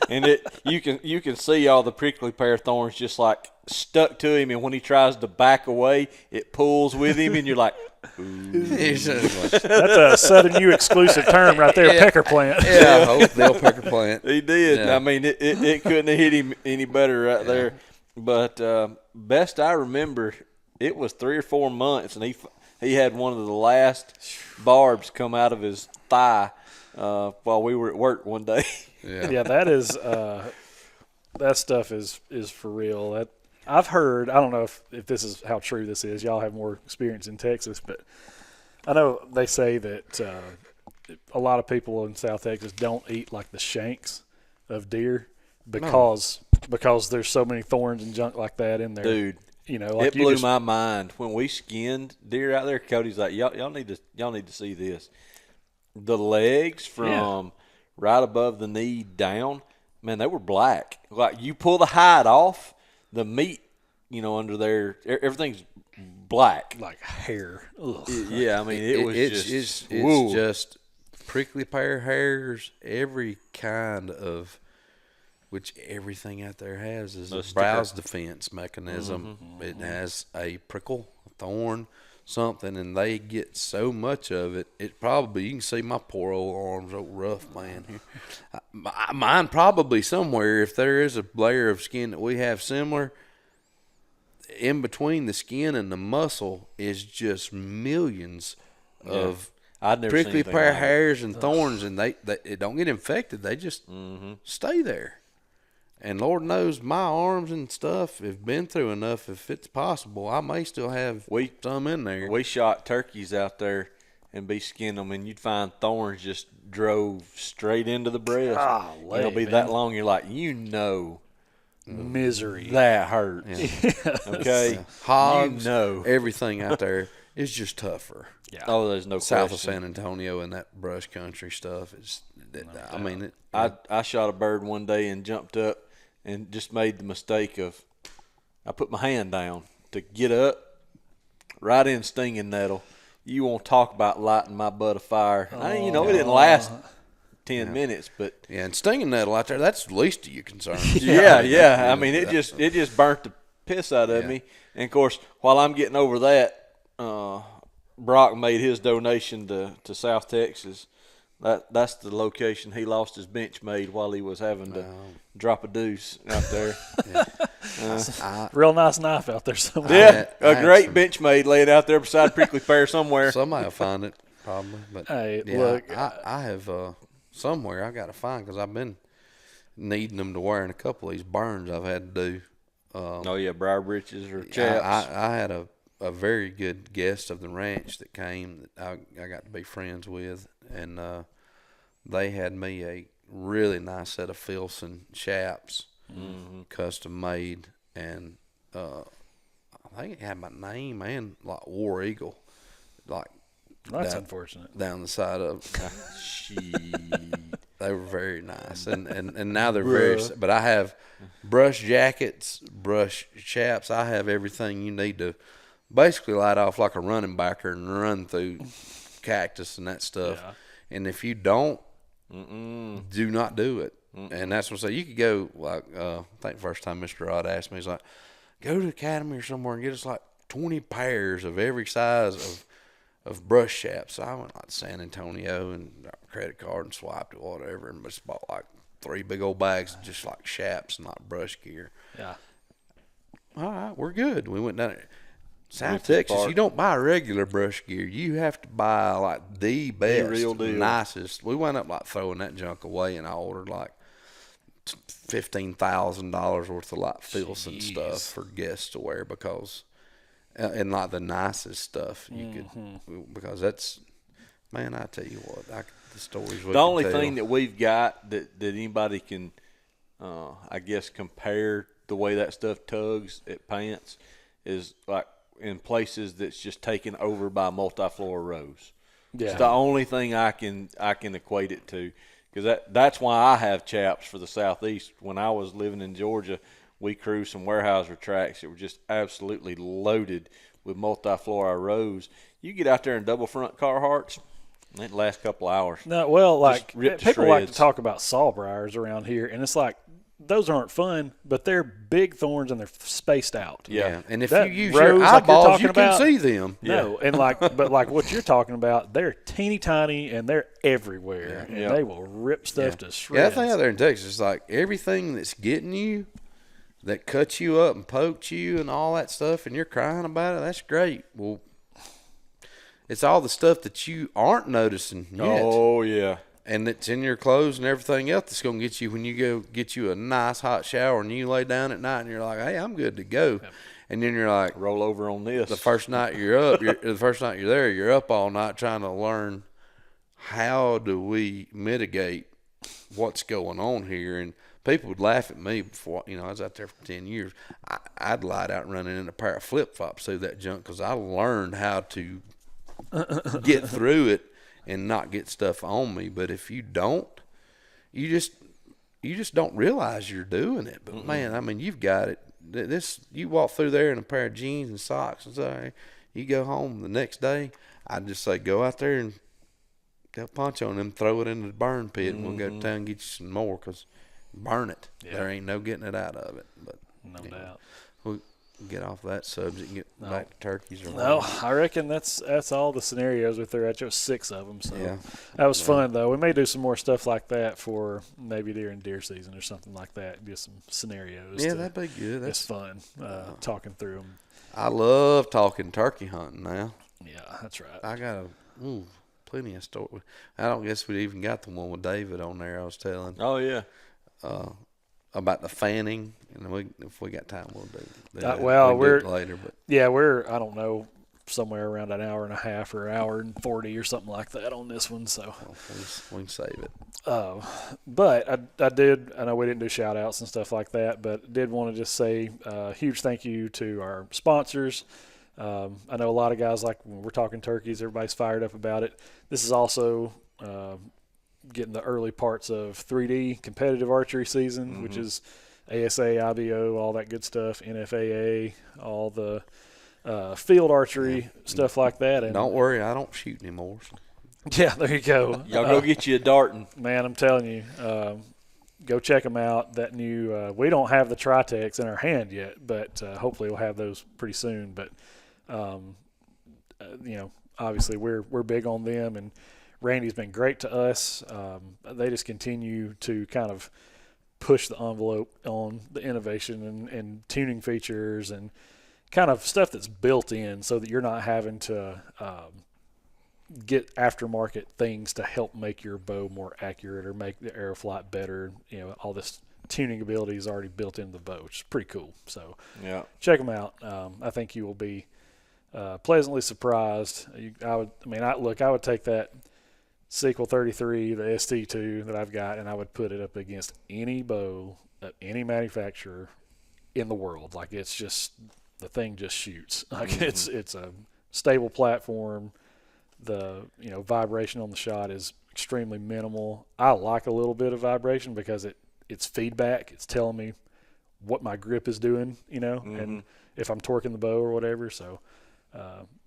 and you can see all the prickly pear thorns just like stuck to him, and when he tries to back away, it pulls with him, and you're like, ooh. That's a Southern U exclusive term right there, pecker plant. Yeah, Hopedale pecker plant. He did. Yeah. I mean, it couldn't have hit him any better right there. But best I remember, it was 3 or 4 months, and he had one of the last barbs come out of his thigh while we were at work one day. Yeah, that is that stuff is for real. I've heard, I don't know if this is how true this is. Y'all have more experience in Texas, but I know they say that a lot of people in South Texas don't eat like the shanks of deer because there's so many thorns and junk like that in there. Dude, like it blew my mind when we skinned deer out there. Cody's like, y'all need to see this. The legs from right above the knee down, man, they were black. Like you pull the hide off, the meat, under there, everything's black. Like hair. Ugh. Yeah, I mean, it's just prickly pear hairs, every kind of, which everything out there has is a browse defense mechanism. It has a prickle, a thorn, something, and they get so much of it. It probably, you can see my poor old arms, old rough man here. Mine probably somewhere, if there is a layer of skin that we have similar, in between the skin and the muscle is just millions of prickly pear hairs and thorns, and they don't get infected. They just stay there. And Lord knows my arms and stuff have been through enough. If it's possible, I may still have some in there. We shot turkeys out there and be skinning them, and you'd find thorns just drove straight into the breast. It'll be that long. You're like, misery. That hurts. Yeah. Okay. Hogs, everything out there is just tougher. Yeah. Oh, there's no South question. of San Antonio and that brush country stuff is. I shot a bird one day and jumped up and just made the mistake of I put my hand down to get up, right in stinging nettle. You won't talk about lighting my butt afire. It didn't last 10 minutes, but and stinging nettle out there, that's the least of your concerns. yeah. I mean, it just burnt the piss out of me. And of course, while I'm getting over that, Brock made his donation to South Texas. That's the location he lost his bench made while he was having to drop a deuce out there. Real nice knife out there somewhere. Yeah, a great bench made laid out there beside prickly pear somewhere. Somebody will find it probably. But hey, look, I have somewhere I got to find, because I've been needing them to wear in a couple of these burns I've had to do. Briar breeches or chaps. I had a very good guest of the ranch that came that I got to be friends with, and they had me a really nice set of Filson chaps, custom made, and I think it had my name and like War Eagle, like that's unfortunate, down the side of. They were very nice, and now they're very. But I have brush jackets, brush chaps. I have everything you need to basically light off like a running backer and run through cactus and that stuff. Yeah. And if you don't, do not do it. And that's what I say. You could go, like, I think the first time Mr. Rod asked me, he's like, go to the academy or somewhere and get us like 20 pairs of every size of brush chaps. So I went like to San Antonio and got a credit card and swiped it, whatever, and just bought like 3 big old bags of just like chaps and like brush gear. Yeah. All right, we're good. We went down there. South Texas, you don't buy regular brush gear. You have to buy like the best, real deal, nicest. We wound up like throwing that junk away, and I ordered like $15,000 worth of like Filson stuff for guests to wear, because and like the nicest stuff you could, because that's, man, I tell you what, the stories. The only thing that we've got that anybody can, I guess, compare the way that stuff tugs at pants is like in places that's just taken over by multiflora rows. Yeah. It's the only thing I can equate it to, because that's why I have chaps for the Southeast. When I was living in Georgia, we cruised some Weyerhaeuser tracks that were just absolutely loaded with multiflora rows. You get out there in double front Carhartts, it lasts a couple hours. No, well, like people like to talk about sawbriars around here, and it's like, those aren't fun, but they're big thorns and they're spaced out. Yeah, and if you use your eyeballs, you can see them. No, and but like what you're talking about, they're teeny tiny and they're everywhere, and they will rip stuff to shreds. Yeah, that thing out there in Texas is like everything that's getting you, that cuts you up and pokes you and all that stuff, and you're crying about it. That's great. Well, it's all the stuff that you aren't noticing yet. Oh yeah. And it's in your clothes and everything else that's going to get you when you go get you a nice hot shower and you lay down at night and you're like, hey, I'm good to go. Yep. And then you're like, roll over on this. The first night you're up, the first night you're there, you're up all night trying to learn how do we mitigate what's going on here. And people would laugh at me before, I was out there for 10 years. I'd light out running in a pair of flip-flops through that junk because I learned how to get through it and not get stuff on me. But if you don't, you just you just don't realize you're doing it. But man, I mean, you've got it. You walk through there in a pair of jeans and socks and stuff. You go home the next day. I'd just say go out there and tell Poncho and them throw it into the burn pit, and we'll go to town and get you some more, because burn it. Yeah. There ain't no getting it out of it. But no doubt. We'll get off that subject and get back to turkeys. No, I reckon that's all the scenarios we threw at you. It was 6 of them, so that was fun though. We may do some more stuff like that for maybe during deer season or something like that. Just some scenarios. Yeah, that'd be good. That's fun talking through them. I love talking turkey hunting now. Yeah, that's right. I got plenty of stories. I don't guess we even got the one with David on there I was telling. Oh, yeah. About the fanning, and if we got time, we'll do it. We're do it later, but we're I don't know, somewhere around an hour and a half or an hour and 40 or something like that on this one. So we can save it. But I know we didn't do shout outs and stuff like that, but did want to just say a huge thank you to our sponsors. I know a lot of guys, like when we're talking turkeys, everybody's fired up about it. This is also getting the early parts of 3D competitive archery season, which is ASA, IBO, all that good stuff, NFAA, all the field archery stuff like that. And don't worry, I don't shoot anymore. Yeah, there you go. Y'all go get you a darting. Man, I'm telling you, go check them out. That new we don't have the Tri-Tex in our hand yet, but hopefully we'll have those pretty soon. But obviously we're big on them, and Randy's been great to us. They just continue to kind of push the envelope on the innovation and tuning features and kind of stuff that's built in, so that you're not having to get aftermarket things to help make your bow more accurate or make the arrow flight better. All this tuning ability is already built into the bow, which is pretty cool. So check them out. I think you will be pleasantly surprised. I would take that Sequel 33, the ST2 that I've got, and I would put it up against any bow of any manufacturer in the world. Like, it's just, the thing just shoots. Like, it's a stable platform. The vibration on the shot is extremely minimal. I like a little bit of vibration because it's feedback. It's telling me what my grip is doing, and if I'm torquing the bow or whatever. So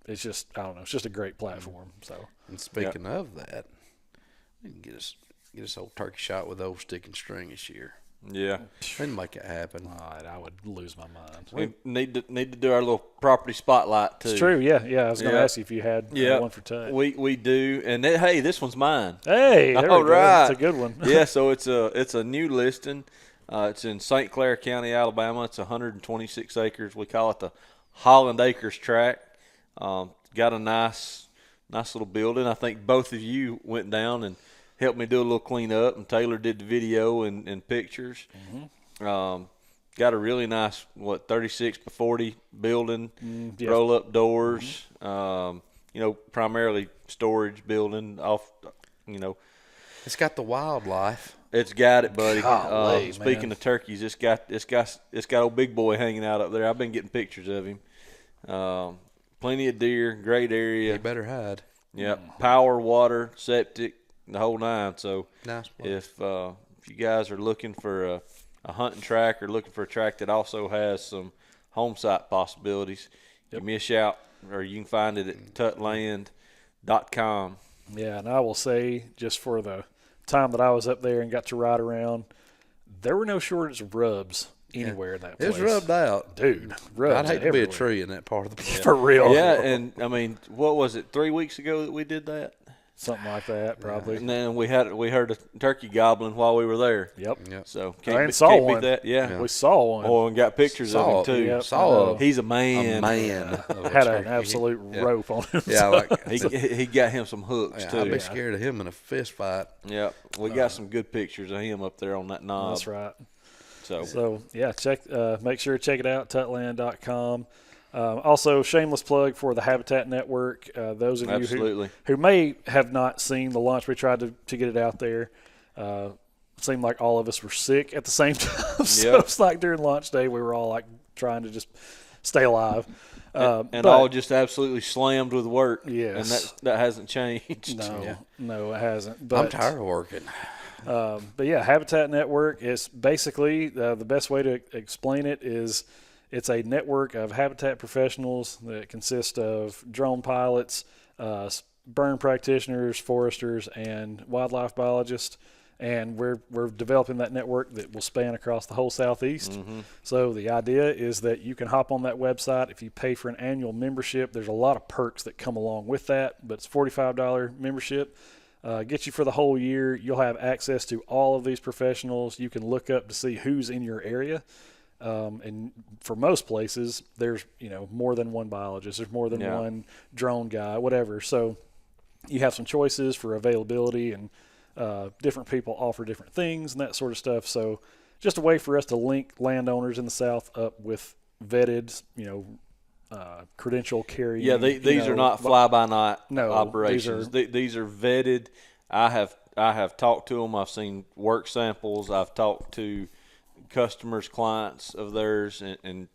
it's just, I don't know, it's just a great platform. So, and speaking of that, we can get us old turkey shot with old stick and string this year. Yeah, we can make it happen. All right, I would lose my mind. We need to do our little property spotlight too. It's true. Yeah. I was going to ask you if you had one for Tut. We do, and hey, this one's mine. Hey, there we go. Right. It's a good one. Yeah, so it's a new listing. It's in St. Clair County, Alabama. It's 126 acres. We call it the Holland Acres Tract. Got a nice little building. I think both of you went down and helped me do a little cleanup, and Taylor did the video and pictures. Got a really nice 36 by 40 building, roll-up doors. Primarily storage building. It's got the wildlife. It's got it, buddy. Golly, speaking of turkeys, it's got old Big Boy hanging out up there. I've been getting pictures of him. Plenty of deer, great area. You better hide. Yeah, power, water, septic, the whole nine. So nice. If you guys are looking for a hunting track or looking for a track that also has some home site possibilities, give me a shout, or you can find it at tutland.com. Yeah, and I will say, just for the time that I was up there and got to ride around, there were no shortage of rubs anywhere in that place. It was rubbed out. Dude, rubs I'd hate everywhere. to be a tree in that part of the place. For real. Yeah, and I mean, what was it, 3 weeks ago that we did that? Something like that, probably. And then we heard a turkey gobbling while we were there. Yep. So Can't beat one. that. Yeah. We saw one. Oh, and got pictures of him too. Yep. Saw He's a man. a man. Had an absolute rope on him. Yeah, like He got him some hooks too. I'd be scared of him in a fist fight. Yeah, we got some good pictures of him up there on that knob. That's right. So yeah, make sure to check it out, tutland.com. Also, shameless plug for the Habitat Network. Those of you who may have not seen the launch, we tried to get it out there. Seemed like all of us were sick at the same time. So it's like during launch day, we were all like trying to just stay alive. And all just absolutely slammed with work. Yes. And that hasn't changed. No, it hasn't. But I'm tired of working. But yeah, Habitat Network is basically the best way to explain it is it's a network of habitat professionals that consist of drone pilots, burn practitioners, foresters, and wildlife biologists. And we're developing that network that will span across the whole Southeast. So the idea is that you can hop on that website. If you pay for an annual membership, there's a lot of perks that come along with that, but it's $45 membership. Get you for the whole year. You'll have access to all of these professionals. You can look up to see who's in your area. And for most places, there's more than one biologist. There's more than one drone guy, whatever. So you have some choices for availability, and different people offer different things and that sort of stuff. So just a way for us to link landowners in the South up with vetted, credential carrying. Yeah, these are not fly-by-night operations. These These are vetted. I have talked to them. I've seen work samples. I've talked to customers, clients of theirs, and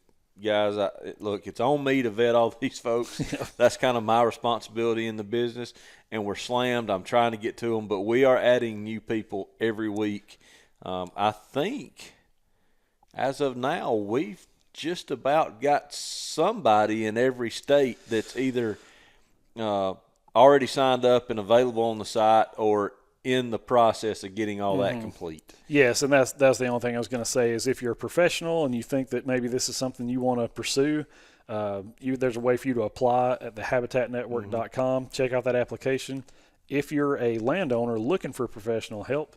guys, look, it's on me to vet all these folks. That's kind of my responsibility in the business, and we're slammed. I'm trying to get to them, but we are adding new people every week. I think as of now, we've just about got somebody in every state that's either already signed up and available on the site or in the process of getting all that complete. Yes, and that's the only thing I was going to say is if you're a professional and you think that maybe this is something you want to pursue, there's a way for you to apply at the habitatnetwork.com. Check out that application. If you're a landowner looking for professional help,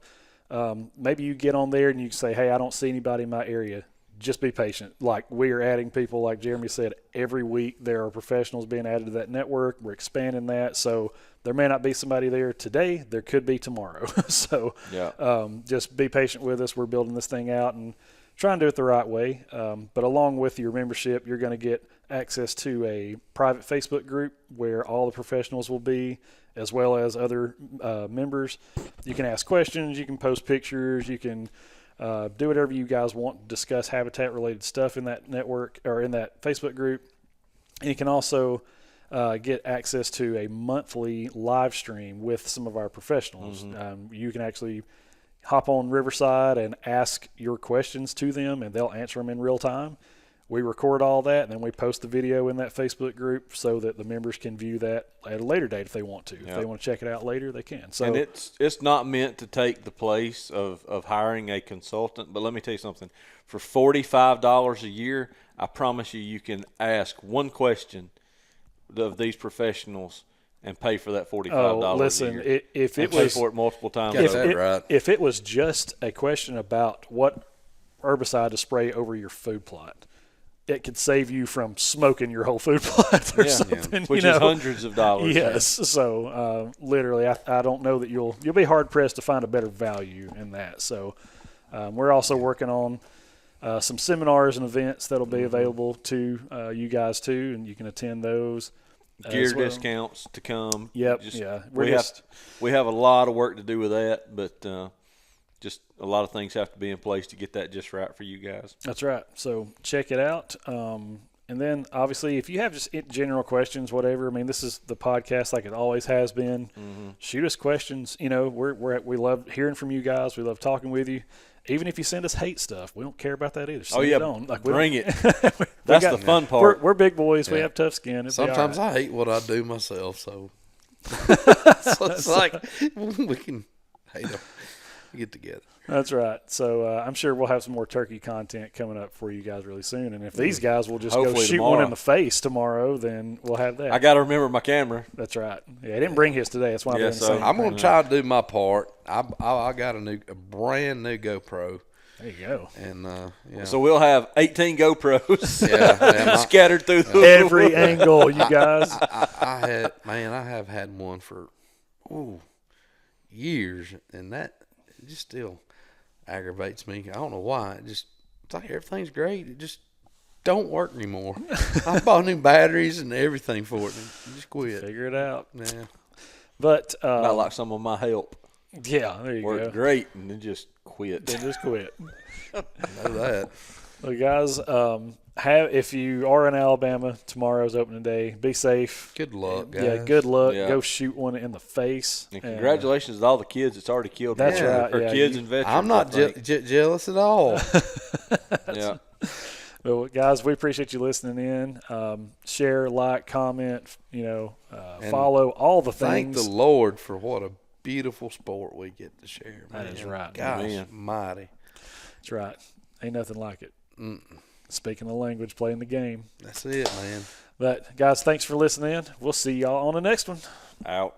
maybe you get on there and you say, hey, I don't see anybody in my area. Just be patient. Like, we are adding people, like Jeremy said, every week there are professionals being added to that network. We're expanding that. So there may not be somebody there today. There could be tomorrow. So just be patient with us. We're building this thing out and trying to do it the right way. But along with your membership, you're going to get access to a private Facebook group where all the professionals will be, as well as other members. You can ask questions. You can post pictures. You can do whatever you guys want to discuss habitat-related stuff in that network or in that Facebook group. And you can also get access to a monthly live stream with some of our professionals. You can actually hop on Riverside and ask your questions to them, and they'll answer them in real time. We record all that, and then we post the video in that Facebook group so that the members can view that at a later date if they want to. If they want to check it out later, they can. So, and it's not meant to take the place of hiring a consultant, but let me tell you something. For $45 a year, I promise you can ask one question of these professionals and pay for that $45 listen, a year. If it pay was for it multiple times. If it was just a question about what herbicide to spray over your food plot, it could save you from smoking your whole food plot or something. Which is hundreds of dollars. Yes. So literally, I don't know that you'll be hard pressed to find a better value in that. So we're also working on some seminars and events that'll be available to you guys too, and you can attend those. Gear discounts to come. Yep. We have a lot of work to do with that, but just a lot of things have to be in place to get that just right for you guys. That's right. So check it out. And then obviously if you have just general questions, whatever, I mean, this is the podcast like it always has been. Shoot us questions. We love hearing from you guys. We love talking with you. Even if you send us hate stuff, we don't care about that either. Send it on. Bring it. That's the fun part. We're big boys. We have tough skin. Sometimes I hate what I do myself, so it's like we can hate them. Get together. That's right. So I'm sure we'll have some more turkey content coming up for you guys really soon. And if these guys will just hopefully go shoot tomorrow. one in the face tomorrow, then we'll have that. I got to remember my camera. That's right. Yeah, I didn't bring his today. That's why I'm doing the same. I'm going to try to do my part. I got a brand new GoPro. There you go. And so we'll have 18 GoPros scattered through every angle, you guys. I have had one for years, and that just still aggravates me. I don't know why. It's like everything's great. It just don't work anymore. I bought new batteries and everything for it, and just quit. Figure it out. Yeah. But not like some of my help. Yeah, there you go. Worked great, and then just quit. Then just quit. I know that. Well, guys, if you are in Alabama, tomorrow's opening day. Be safe. Good luck, guys. Yeah, good luck. Yeah. Go shoot one in the face. And congratulations to all the kids that's already killed. That's one. right, Or yeah, kids and veterans. I'm not I think. jealous at all. Yeah. Well, guys, we appreciate you listening in. Share, like, comment, follow all the Thank things. the Lord for what a beautiful sport we get to share, man. That is right. Gosh, Man. mighty. That's right. Ain't nothing like it. Speaking the language, playing the game. That's it, man. But, guys, thanks for listening. We'll see y'all on the next one. Out.